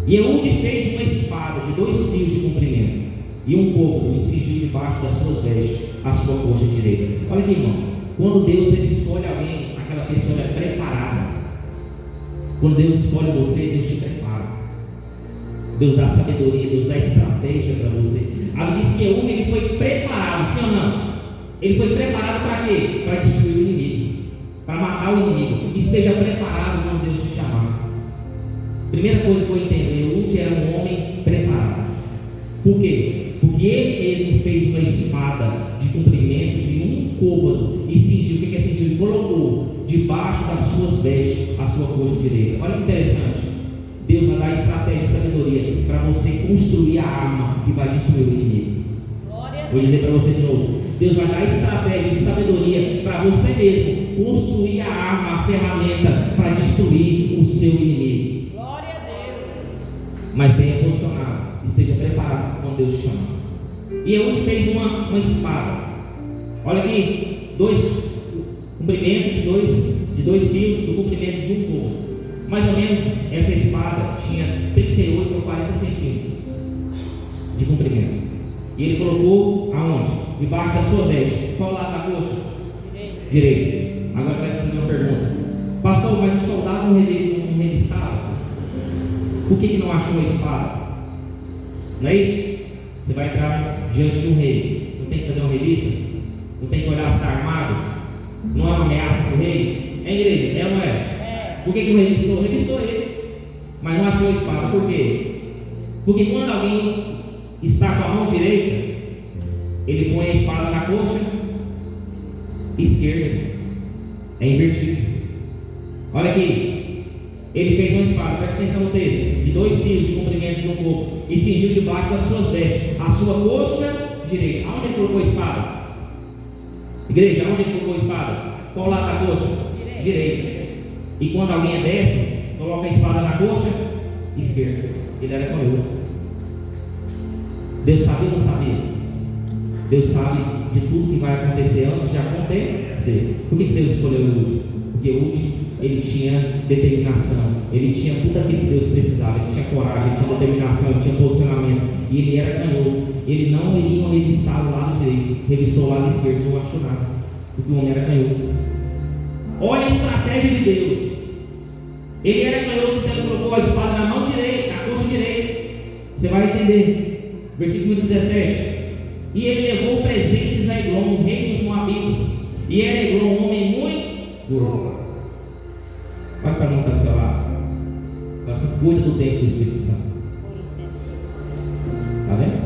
E Eude fez uma espada de 2 fios de comprimento e um côvado e cingiu debaixo das suas vestes a sua coxa direita. Olha aqui, irmão. Quando Deus ele escolhe alguém, aquela pessoa é preparada. Quando Deus escolhe você, Deus te prepara. Deus dá sabedoria, Deus dá estratégia para você. A Bíblia diz que Eude ele foi preparado, sim ou não? Ele foi preparado para quê? Para destruir o inimigo, para matar o inimigo. Esteja preparado quando Deus te chamar. Primeira coisa que eu entendo, Eude era um homem preparado. Por quê? Porque ele mesmo fez uma espada de comprimento de um côvado e cingiu. O que é cingiu? Ele colocou debaixo das suas vestes a sua coxa direita. Olha que interessante. Deus vai dar estratégia e sabedoria para você construir a arma que vai destruir o inimigo. Vou dizer para você de novo. Deus vai dar estratégia e sabedoria para você mesmo construir a arma, a ferramenta para destruir o seu inimigo. Mas tenha posicionado, esteja preparado quando Deus te chamar. E Eude fez uma espada. Olha aqui, comprimento de dois fios, do comprimento de um côvado. Mais ou menos essa espada tinha 38 ou 40 centímetros de comprimento. E ele colocou aonde? Debaixo da sua veste. Qual lado da coxa? Direito. Agora eu quero te fazer uma pergunta. Pastor, mas o soldado não revistava? Por que não achou a espada? Não é isso? Você vai entrar diante de um rei. Não tem que fazer uma revista? Não tem que olhar se está armado? Não é uma ameaça para o rei? É igreja? É ou não é? Por que não revistou? Revistou ele. Mas não achou a espada. Por quê? Porque quando alguém está com a mão direita, ele põe a espada na coxa esquerda. É invertido. Olha aqui. Ele fez uma espada, preste atenção no texto, de 2 fios de comprimento de um côvado e cingiu debaixo das suas vestes a sua coxa direita. Aonde ele colocou a espada? Igreja, aonde ele colocou a espada? Qual lado da coxa? Direita. E quando alguém é destro, coloca a espada na coxa esquerda. Ele era canhoto. Deus sabia ou não sabia? Deus sabe de tudo que vai acontecer antes de acontecer. Por que Deus escolheu Eude? Porque Eude, ele tinha determinação, ele tinha tudo aquilo que Deus precisava, ele tinha coragem, ele tinha determinação, ele tinha posicionamento, e ele era canhoto. Ele não iria revistar o lado direito, revistou o lado esquerdo, não achou nada, porque o homem era canhoto. Olha a estratégia de Deus. Ele era canhoto, então ele colocou a espada na mão direita, na coxa direita. Você vai entender. Versículo 17. E ele levou presentes a Eglon, rei dos Moabitas. E era Eglon um homem muito gordo. Vai para a mão do seu lado. Você cuida do tempo do Espírito Santo. Está vendo?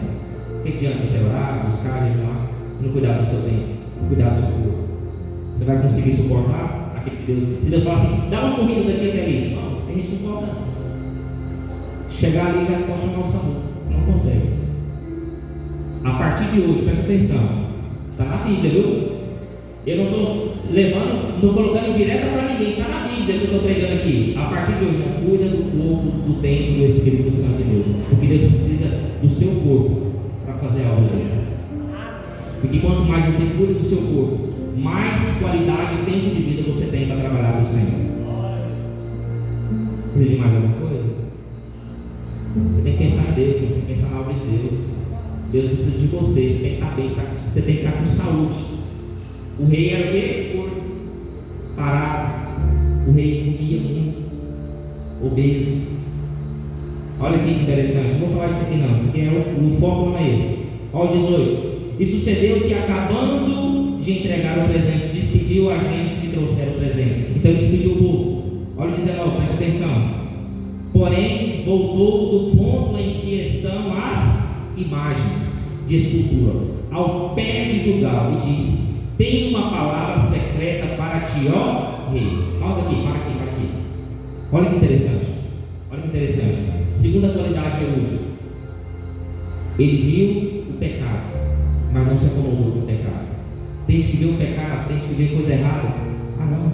O que adianta você orar, buscar, jejuar, não cuidar do seu tempo, não cuidar do seu corpo? Você vai conseguir suportar aquilo que Deus. Se Deus falar assim, dá uma corrida daqui até ali. Não, tem gente que não pode, não. Chegar ali já pode chamar o SAMU. Não consegue. A partir de hoje, preste atenção, está na Bíblia, viu? Eu não estou levando, não estou colocando direta para ninguém, está na Bíblia que eu estou pregando aqui. A partir de hoje, não cuida do corpo, do templo do Espírito Santo de Deus, porque Deus precisa do seu corpo para fazer a obra dele. Porque quanto mais você cuida do seu corpo, mais qualidade e tempo de vida você tem para trabalhar no Senhor. Precisa de mais alguma coisa? Você tem que pensar em Deus, você tem que pensar na obra de Deus. Deus precisa de você, você tem que estar bem, você tem que estar com saúde. O rei era o quê? Parado. O rei comia muito, obeso. Olha que interessante, não vou falar isso aqui não, isso aqui é o foco não é esse. Olha o 18. E sucedeu que, acabando de entregar o presente, despediu a gente que trouxeram o presente. Então ele despediu o povo. Olha o 19, preste atenção. Porém, voltou do ponto em que estão as imagens de escultura ao pé de Gilgal e disse: tenho uma palavra secreta para ti, ó rei. Pausa aqui, para aqui. Olha que interessante. Segunda qualidade de Eude. Ele viu o pecado, mas não se acomodou com o pecado. Tem gente que vê o pecado, tem gente que vê coisa errada. Ah não,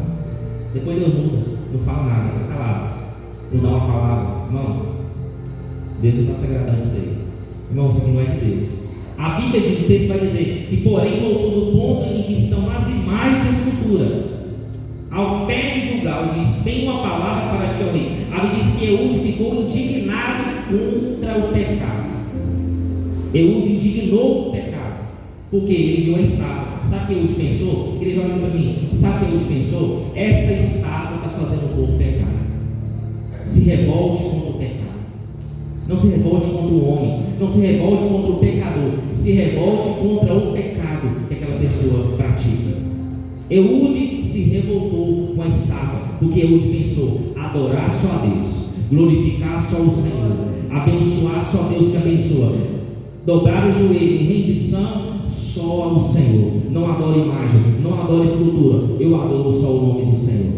depois Deus muda, não fala nada, fica calado, não dá uma palavra. Irmão, Deus não está se agradando disso aí. Irmão, isso aqui não é de Deus. A Bíblia diz, o texto vai dizer, e porém voltou do ponto em que estão as imagens de escultura ao pé de Gilgal e diz: tem uma palavra para ti, ó rei. A Bíblia diz que Eude ficou indignado contra o pecado. Eude indignou o pecado, porque ele viu a estátua. Sabe o que Eude pensou? Igreja, olha para mim. Sabe o que Eude pensou? Essa estátua está fazendo o povo pecar. Se revolte contra o pecado. Não se revolte contra o homem, não se revolte contra o pecador, se revolte contra o pecado que aquela pessoa pratica. Eude se revoltou com a estátua, porque Eude pensou: adorar só a Deus, glorificar só o Senhor, abençoar só a Deus que abençoa, dobrar o joelho em rendição só ao Senhor. Não adoro imagem, não adoro escultura, eu adoro só o nome do Senhor.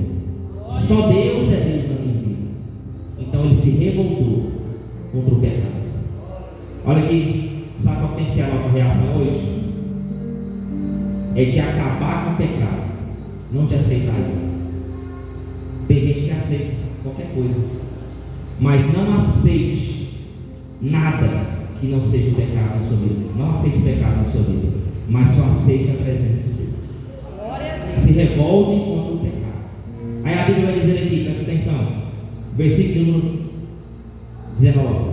Só Deus é Deus na minha vida. Então ele se revoltou contra o pecado. Olha aqui, sabe qual tem que ser a nossa reação hoje? É de acabar com o pecado, não de aceitar ele. Tem gente que aceita qualquer coisa, mas não aceite nada que não seja o pecado na sua vida. Não aceite o pecado na sua vida, mas só aceite a presença de Deus. Se revolte contra o pecado. Aí a Bíblia vai dizer aqui, presta atenção, versículo número 19: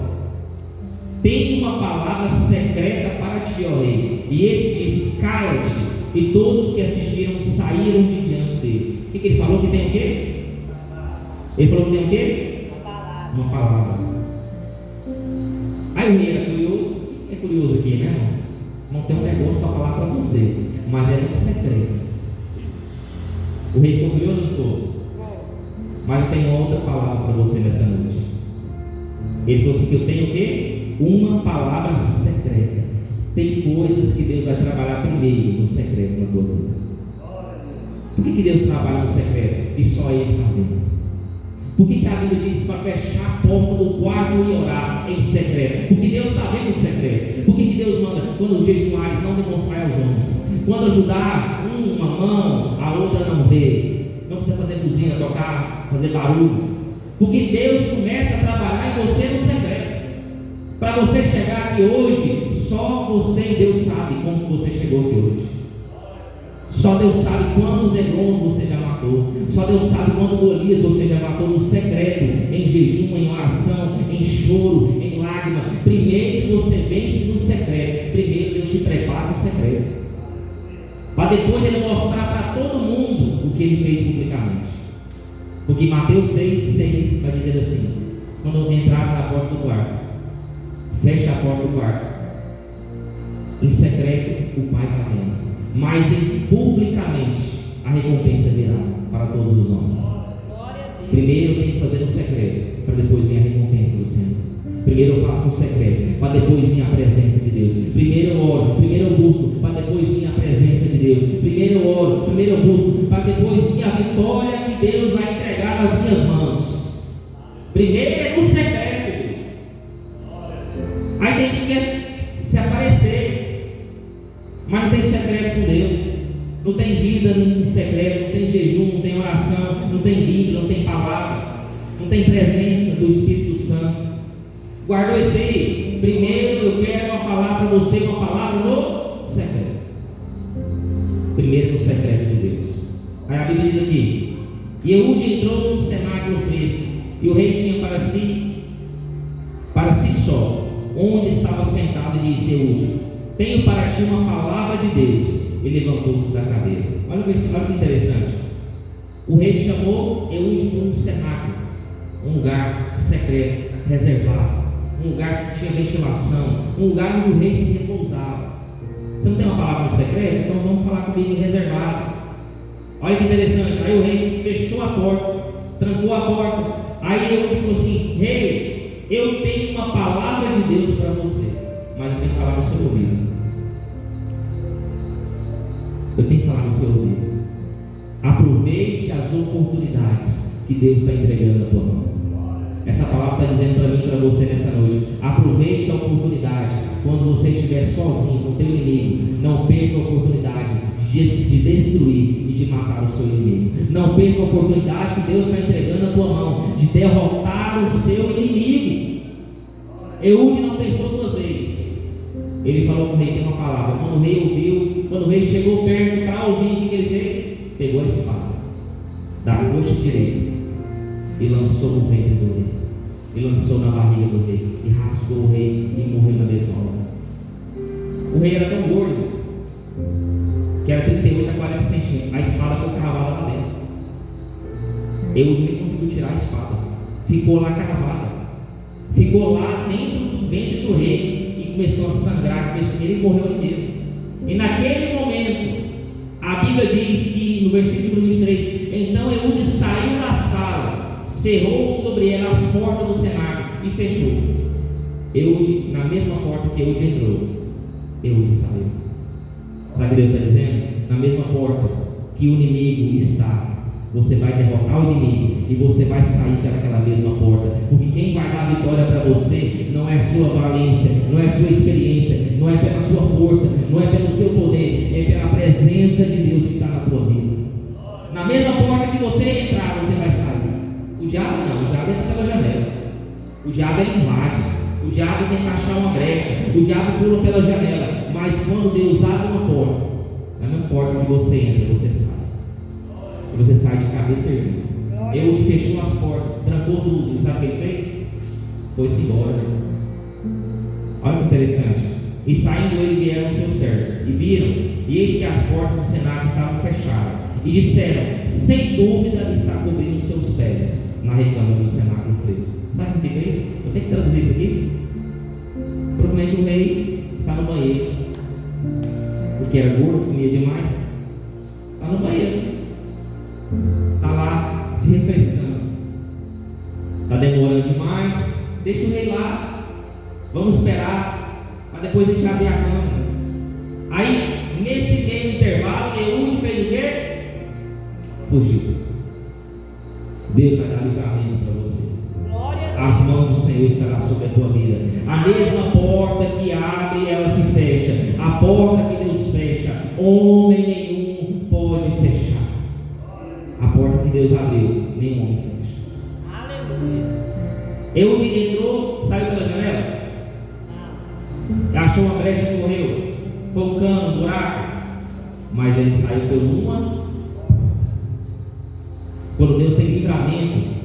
tem uma palavra secreta para ti, ó rei. E este disse: cala-te. E todos que assistiram saíram de diante dele. O que ele falou? Que tem o quê? Ele falou que tem o quê? Uma palavra. Aí o rei era curioso. É curioso aqui, né, irmão? Não tem um negócio para falar para você, mas era um secreto. O rei ficou curioso ou não ficou? Mas eu tenho outra palavra para você nessa noite. Ele falou assim: que eu tenho o quê? Uma palavra secreta. Tem coisas que Deus vai trabalhar primeiro no secreto na tua vida. Por que Deus trabalha no secreto? E só Ele está vendo. Por que a Bíblia diz para fechar a porta do quarto e orar em secreto? Porque Deus está vendo o secreto. Por que Deus manda? Quando jejuares, não demonstrar aos homens. Quando ajudar uma mão, a outra não vê. Não precisa fazer buzina, tocar, fazer barulho. Porque Deus começa a trabalhar em você no secreto. Para você chegar aqui hoje, só você e Deus sabe como você chegou aqui hoje. Só Deus sabe quantos Egrons você já matou. Só Deus sabe quantos Golias você já matou no secreto, em jejum, em oração, em choro, em lágrima. Primeiro você vence no secreto. Primeiro Deus te prepara no secreto, para depois Ele mostrar para todo mundo o que Ele fez publicamente. Porque Mateus 6,6 vai dizer assim: quando entrares na porta do quarto, fecha a porta do quarto. Em secreto o Pai está vendo, mas publicamente a recompensa virá para todos os homens. Primeiro eu tenho que fazer no secreto, para depois vir a recompensa do Senhor. Primeiro eu faço no secreto, para depois vir a presença de Deus. Primeiro eu oro, primeiro eu busco, para depois vir a presença de Deus. Primeiro eu oro, primeiro eu busco, para depois vir a vitória que Deus vai entregar nas minhas mãos. Primeiro é no secreto. Aí tem gente que quer se aparecer, mas não tem secreto com Deus. Não tem vida em secreto, não tem jejum, não tem oração, não tem Bíblia, não tem palavra, não tem presença do Espírito Santo. Guardou isso aí? Primeiro eu quero falar para você uma palavra no secreto. Primeiro no secreto de Deus. Aí a Bíblia diz aqui: e Eude entrou num cenáculo fresco, e o rei tinha para si só, onde estava sentado, e disse: Eude, tenho para ti uma palavra de Deus. E levantou-se da cadeira. Olha o versículo, olha que interessante. O rei chamou Eude para um cenáculo, um lugar secreto, reservado, um lugar que tinha ventilação, um lugar onde o rei se repousava. Você não tem uma palavra no secreto? Então vamos falar comigo em reservado. Olha que interessante. Aí o rei fechou a porta, trancou a porta. Aí Eude falou assim: rei, eu tenho uma palavra de Deus para você, mas eu tenho que falar no seu ouvido. Eu tenho que falar no seu ouvido. Aproveite as oportunidades que Deus está entregando na tua mão. Essa palavra está dizendo para mim e para você nessa noite: aproveite a oportunidade. Quando você estiver sozinho com o teu inimigo, não perca a oportunidade de destruir e de matar o seu inimigo. Não perca a oportunidade que Deus está entregando na tua mão de derrotar o seu inimigo. Eude não pensou duas vezes. Ele falou com o rei: tem uma palavra. Quando o rei ouviu, quando o rei chegou perto para ouvir, o que ele fez? Pegou a espada da coxa direita e lançou no ventre do rei, e lançou na barriga do rei, e rasgou o rei e morreu na mesma hora. O rei era tão gordo que era 38 a 40 centímetros. A espada foi cravada lá dentro. Eude nem conseguiu tirar a espada, ficou lá cravada, ficou lá dentro do ventre do rei e começou a sangrar. Ele morreu ali mesmo. E naquele momento a Bíblia diz que no versículo 23: então Eude saiu da sala, cerrou sobre ela as portas do cenáculo e fechou. Eude, na mesma porta que Eude entrou, Eude saiu. Sabe o que Deus está dizendo? Na mesma porta que o inimigo está, você vai derrotar o inimigo e você vai sair pelaquela mesma porta. Porque quem vai dar a vitória para você não é a sua valência, não é a sua experiência, não é pela sua força, não é pelo seu poder, é pela presença de Deus que está na tua vida. Na mesma porta que você entrar, você vai sair. O diabo não, o diabo entra pela janela. O diabo ele invade. O diabo tenta achar uma brecha. O diabo pula pela janela. Mas quando Deus abre uma porta, na mesma porta que você entra, você sai. E você sai de cabeça erguida. Eude fechou as portas, trancou tudo. E sabe o que ele fez? Foi-se embora. Olha que interessante. E saindo ele vieram os seus servos, e viram, e eis que as portas do cenáculo estavam fechadas. E disseram: sem dúvida está cobrindo os seus pés na recâmara do cenáculo fresco. Sabe o que fica isso? Eu tenho que traduzir isso aqui. Provavelmente o rei está no banheiro, porque era gordo, comia demais. Está no banheiro, está lá se refrescando, está demorando demais. Deixa o rei lá, vamos esperar para depois a gente abrir a câmara. Aí nesse meio intervalo, Eude fez o quê? Fugiu. Deus vai dar livramento para está sobre a tua vida. A mesma porta que abre, ela se fecha. A porta que Deus fecha, homem nenhum pode fechar. A porta que Deus abriu, nenhum homem fecha. Aleluia. Eude entrou, saiu pela janela, achou uma brecha e correu. Foi um cano, um buraco, mas ele saiu por uma. Quando Deus tem livramento,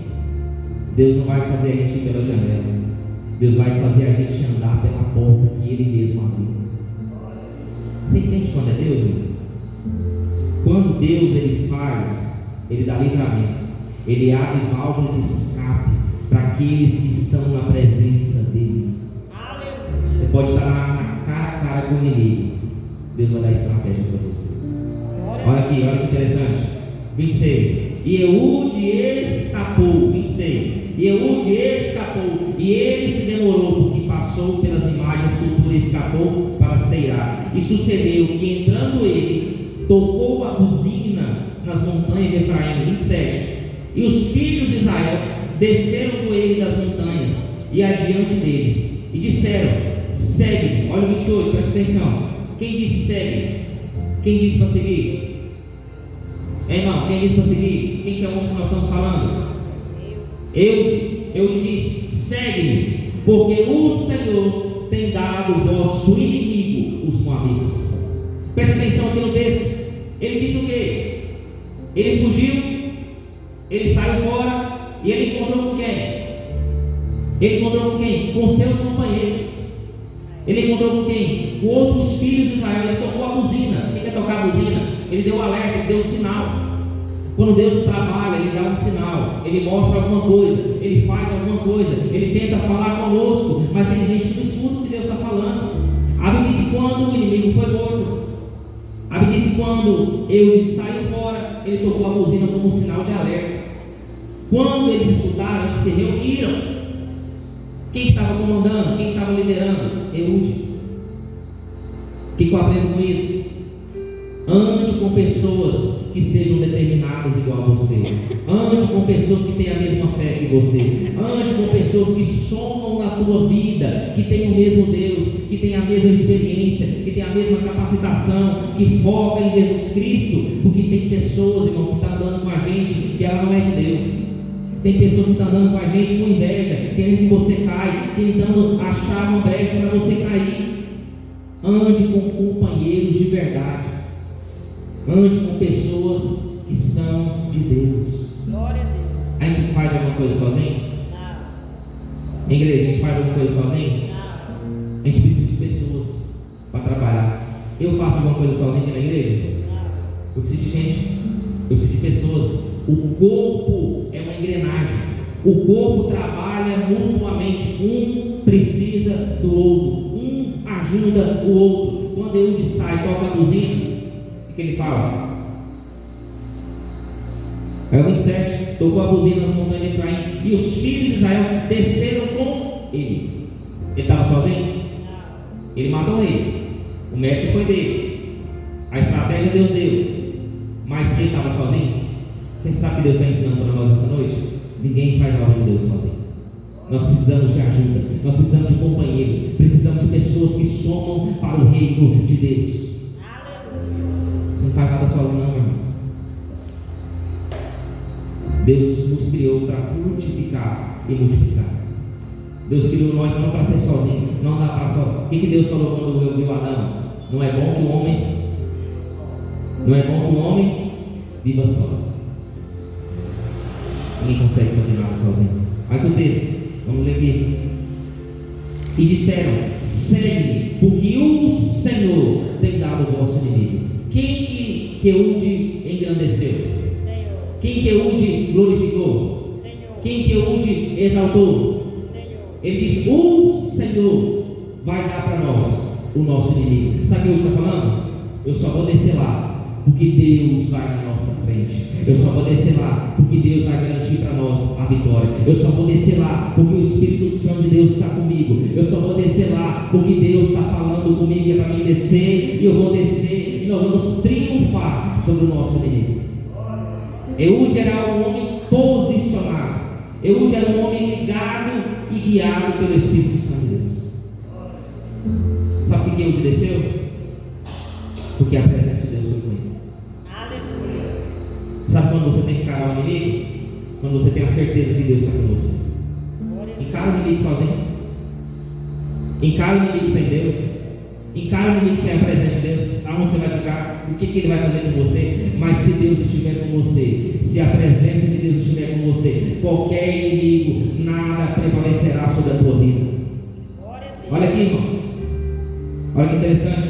Deus não vai fazer a gente ir pela janela. Deus vai fazer a gente andar pela porta que Ele mesmo abriu. Você entende quando é Deus, irmão? Quando Deus Ele faz, Ele dá livramento, Ele abre válvula de escape para aqueles que estão na presença dEle. Você pode estar cara a cara com o inimigo, Deus vai dar estratégia para você. Olha aqui, olha que interessante. 26. E Eude escapou. 26. E Eude escapou, e ele se demorou, porque passou pelas imagens que o povo escapou para Seirá. E sucedeu que, entrando ele, tocou a buzina nas montanhas de Efraim. 27. E os filhos de Israel desceram com ele das montanhas e adiante deles, e disseram: segue. Olha o 28, presta atenção. Quem disse segue? Quem disse para seguir? Irmão, quem disse para seguir? Quem que é o homem que nós estamos falando? Eude disse: segue-me, porque o Senhor tem dado o vosso inimigo, os moabitas. Presta atenção aqui no texto. Ele disse o quê? Ele fugiu, ele saiu fora, e ele encontrou com quem? Ele encontrou com quem? Com seus companheiros. Ele encontrou com quem? Com outros filhos de Israel. Ele tocou a buzina. O que é tocar a buzina? Ele deu o alerta, ele deu o sinal. Quando Deus trabalha, Ele dá um sinal, Ele mostra alguma coisa, Ele faz alguma coisa, Ele tenta falar conosco, mas tem gente que não escuta o que Deus está falando. A Bíblia diz que quando o inimigo foi morto, a Bíblia diz que quando Eude saiu fora, ele tocou a buzina como um sinal de alerta. Quando eles escutaram, eles se reuniram. Quem estava comandando? Quem estava liderando? Eude. O que eu aprendo com isso? Ande com pessoas que sejam determinadas igual a você. Ande com pessoas que têm a mesma fé que você. Ande com pessoas que somam na tua vida, que têm o mesmo Deus, que têm a mesma experiência, que têm a mesma capacitação, que foca em Jesus Cristo. Porque tem pessoas, irmão, que estão andando com a gente que ela não é de Deus. Tem pessoas que estão andando com a gente com inveja, querendo que você caia, tentando achar uma brecha para você cair. Ande com companheiros de verdade. Ande com pessoas que são de Deus. Glória a Deus. A gente faz alguma coisa sozinho? Não. Igreja, a gente faz alguma coisa sozinho? Não. A gente precisa de pessoas para trabalhar. Eu faço alguma coisa sozinho aqui na igreja? Não. Eu preciso de gente. Eu preciso de pessoas. O corpo é uma engrenagem. O corpo trabalha mutuamente. Um precisa do outro. Um ajuda o outro. Quando Eude sai, toca a buzina, o que ele fala? Aí o 27, tocou a buzina nas montanhas de Efraim, e os filhos de Israel desceram com ele. Ele estava sozinho? Não. Ele matou ele. O mérito foi dele. A estratégia Deus deu. Mas ele estava sozinho? Quem sabe que Deus está ensinando para nós essa noite? Ninguém faz a obra de Deus sozinho. Nós precisamos de ajuda. Nós precisamos de companheiros. Precisamos de pessoas que somam para o reino de Deus. Você não faz nada sozinho, não, irmão. Deus nos criou para frutificar e multiplicar. Deus criou nós não para ser sozinho, não dá para só. O que Deus falou quando viu Adão? Não é bom que o homem viva só. Ninguém consegue fazer nada sozinho. Aqui o texto, vamos ler aqui. E disseram: segue-me, porque o Senhor tem dado o vosso inimigo. Quem que Eude engrandeceu? Senhor. Quem que Eude glorificou? Senhor. Quem que Eude exaltou? Senhor. Ele diz: o Senhor vai dar para nós o nosso inimigo. Sabe o que Eude está falando? Eu só vou descer lá, porque Deus vai na nossa frente. Eu só vou descer lá, porque Deus vai garantir para nós a vitória. Eu só vou descer lá, porque o Espírito Santo de Deus está comigo. Eu só vou descer lá, porque Deus está falando comigo, é para mim descer, e eu vou descer, e nós vamos triunfar sobre o nosso inimigo. Eude era um homem posicionado. Eude era um homem ligado e guiado pelo Espírito Santo de Deus. Sabe por que Eude desceu? Porque a presença de Deus foi com ele. Aleluia. Sabe quando você tem que encarar o inimigo? Quando você tem a certeza que Deus está com você. Encara o inimigo sozinho. Encara o inimigo sem Deus. Encara o inimigo sem a presença de Deus. Aonde você vai ficar? O que ele vai fazer com você? Mas se Deus estiver com você, se a presença de Deus estiver com você, qualquer inimigo, nada prevalecerá sobre a tua vida. Olha aqui, irmãos. Olha que interessante.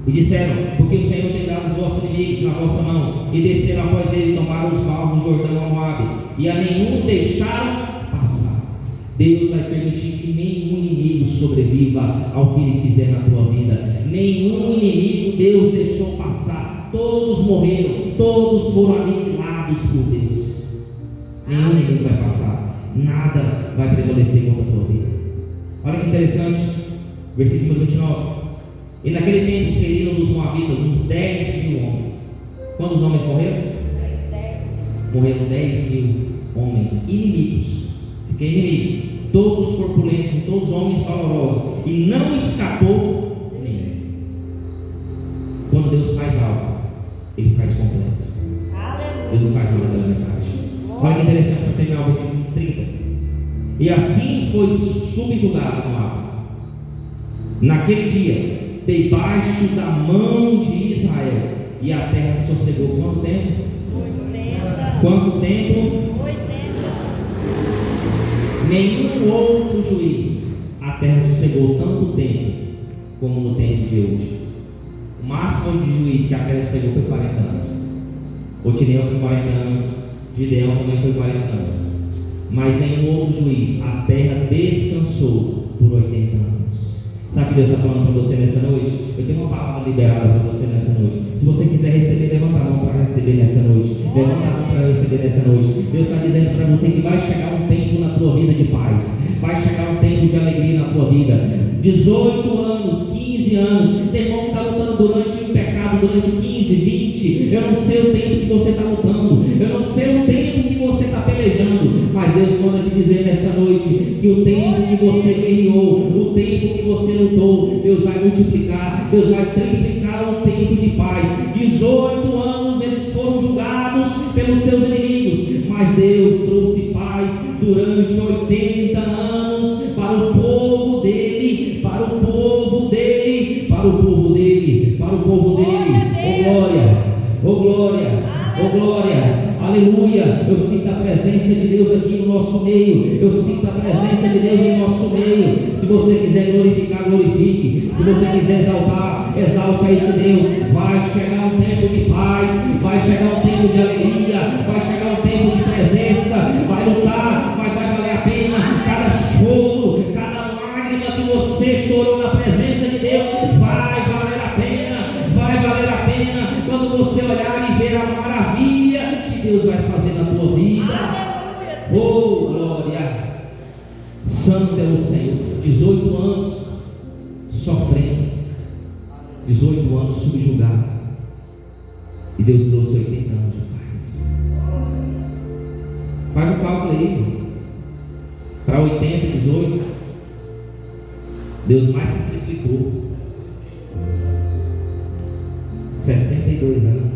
E disseram: porque o Senhor tem dado os vossos inimigos na vossa mão, e desceram após ele, tomaram os vales do Jordão ao Moabe, e a nenhum deixaram passar. Deus vai permitir que nenhum inimigo sobreviva ao que ele fizer na tua vida. Nenhum inimigo Deus deixou passar. Todos morreram, todos foram aniquilados por Deus. Nenhum inimigo vai passar. Nada vai prevalecer contra a tua vida. Olha que interessante, versículo 29. E naquele tempo feriram dos Moabitas uns 10.000 homens. Quantos homens morreram? 10. Morreram 10.000 homens inimigos. Se que é inimigo, todos corpulentos e todos homens valorosos, e não escapou nenhum. Quando Deus faz algo, Ele faz completo. Deus não faz nada pela metade. Olha que interessante, para terminar o versículo 30. E assim foi subjugado Moabe naquele dia, debaixo da mão de Israel, e a terra sossegou quanto tempo? 80. Quanto tempo? 80. Nenhum outro juiz a terra sossegou tanto tempo como no tempo de hoje. O máximo de juiz que a terra sossegou foi 40 anos. Otineu foi 40 anos, Gideão também foi 40 anos. Mas nenhum outro juiz, a terra descansou por 80 anos. Sabe o que Deus está falando para você nessa noite? Eu tenho uma palavra liberada para você nessa noite. Se você quiser receber, levanta a mão para receber nessa noite. Levanta a mão para receber nessa noite. Deus está dizendo para você que vai chegar um tempo na tua vida de paz. Vai chegar um tempo de alegria na tua vida. 18 anos, 15 anos. Tem irmão que está lutando durante o pecado, durante 15, 20. Eu não sei o tempo que você está lutando. Eu não sei o tempo que você está pelejando. Mas Deus manda te dizer nessa noite que o tempo que você guerreou, o tempo que você lutou, Deus vai multiplicar, Deus vai triplicar o tempo de paz. 18 anos eles foram julgados pelos seus inimigos, mas Deus trouxe paz durante 80 anos para o povo dele, para o povo dele, para o povo dele, para o povo dele. Oh glória, oh glória, oh glória. Aleluia, eu sinto a presença de Deus aqui no nosso meio. Eu sinto a presença de Deus em nosso meio. Se você quiser glorificar, glorifique. Se você quiser exaltar, exalte a esse Deus. Vai chegar um tempo de paz, vai chegar um tempo de alegria, vai chegar um tempo de presença. Vai lutar, mas vai valer a pena. Cada choro, cada lágrima que você chorou na presença de Deus, vai valer a pena. Vai valer a pena quando você olhar e ver a maravilha que Deus vai fazer na tua vida. Oh glória, santo é o Senhor. 18 anos sofrendo, 18 anos subjugado, e Deus trouxe 80 anos de paz. Faz o cálculo aí, para 80, 18, Deus mais que triplicou. 62 anos.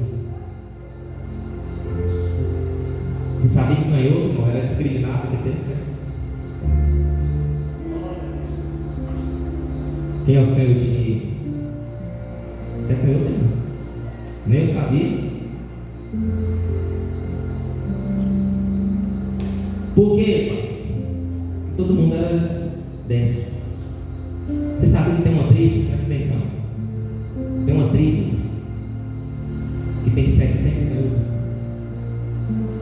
Você sabia que isso não é outro, irmão? Era discriminado naquele tempo. Quem é os canhotinhos? Você é canhoto, irmão? Nem eu sabia. Por quê, pastor? Todo mundo era destro. Você sabia que tem uma tribo? Presta atenção. Tem uma tribo que tem 700 canhotos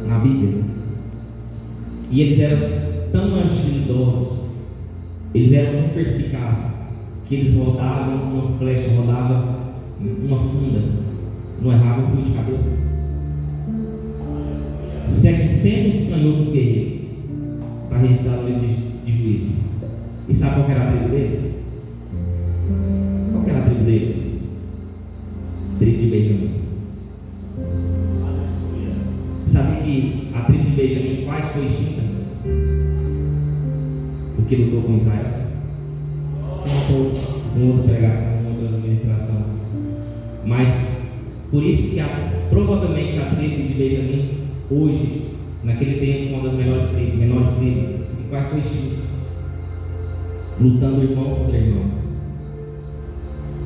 na Bíblia, e eles eram tão agilidosos, eles eram tão perspicazes, que eles rodavam uma flecha, rodavam uma funda, não erravam um fio de cabelo. 700 canhotos guerreiros, está registrado no livro de Juízes. E sabe qual era a tribo deles? Qual era a tribo deles? Tribo de Benjamim. Sabia que a tribo de Benjamim quase foi extinta? que lutou com Israel. Sem outra pregação, outra administração. Mas por isso que provavelmente a tribo de Benjamim, hoje, naquele tempo, foi uma das menores tribos, que quase foi extinta, lutando irmão contra irmão.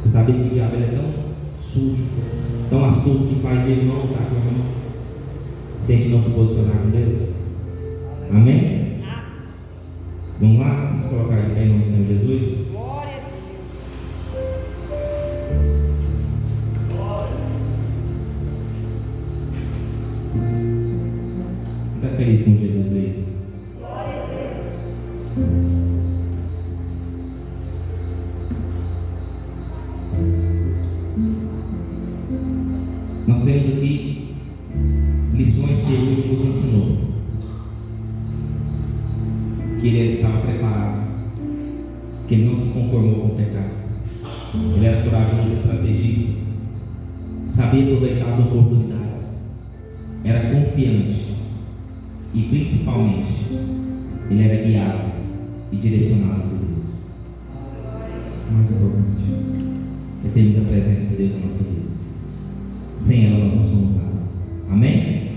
Você sabe que o diabo ele é tão sujo, tão astuto, que faz irmão lutar com irmão, se a gente não se posicionar com Deus. Amém? Vamos lá? Vamos colocar de pé em nome do Senhor Jesus. Glória a Deus. Está feliz com Jesus aí? Glória a Deus. Nós temos aqui lições que ele nos ensinou. Que ele estava preparado, que ele não se conformou com o pecado. Ele era corajoso, estrategista, sabia aproveitar as oportunidades, era confiante e principalmente ele era guiado e direcionado por Deus. Mais importante é termos a presença de Deus na nossa vida. Sem ela nós não somos nada. Amém?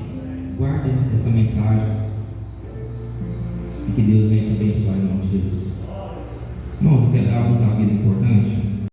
Guarde essa mensagem e que Deus venha te abençoar em nome de Jesus. Irmãos, eu quero dar alguns avisos importantes.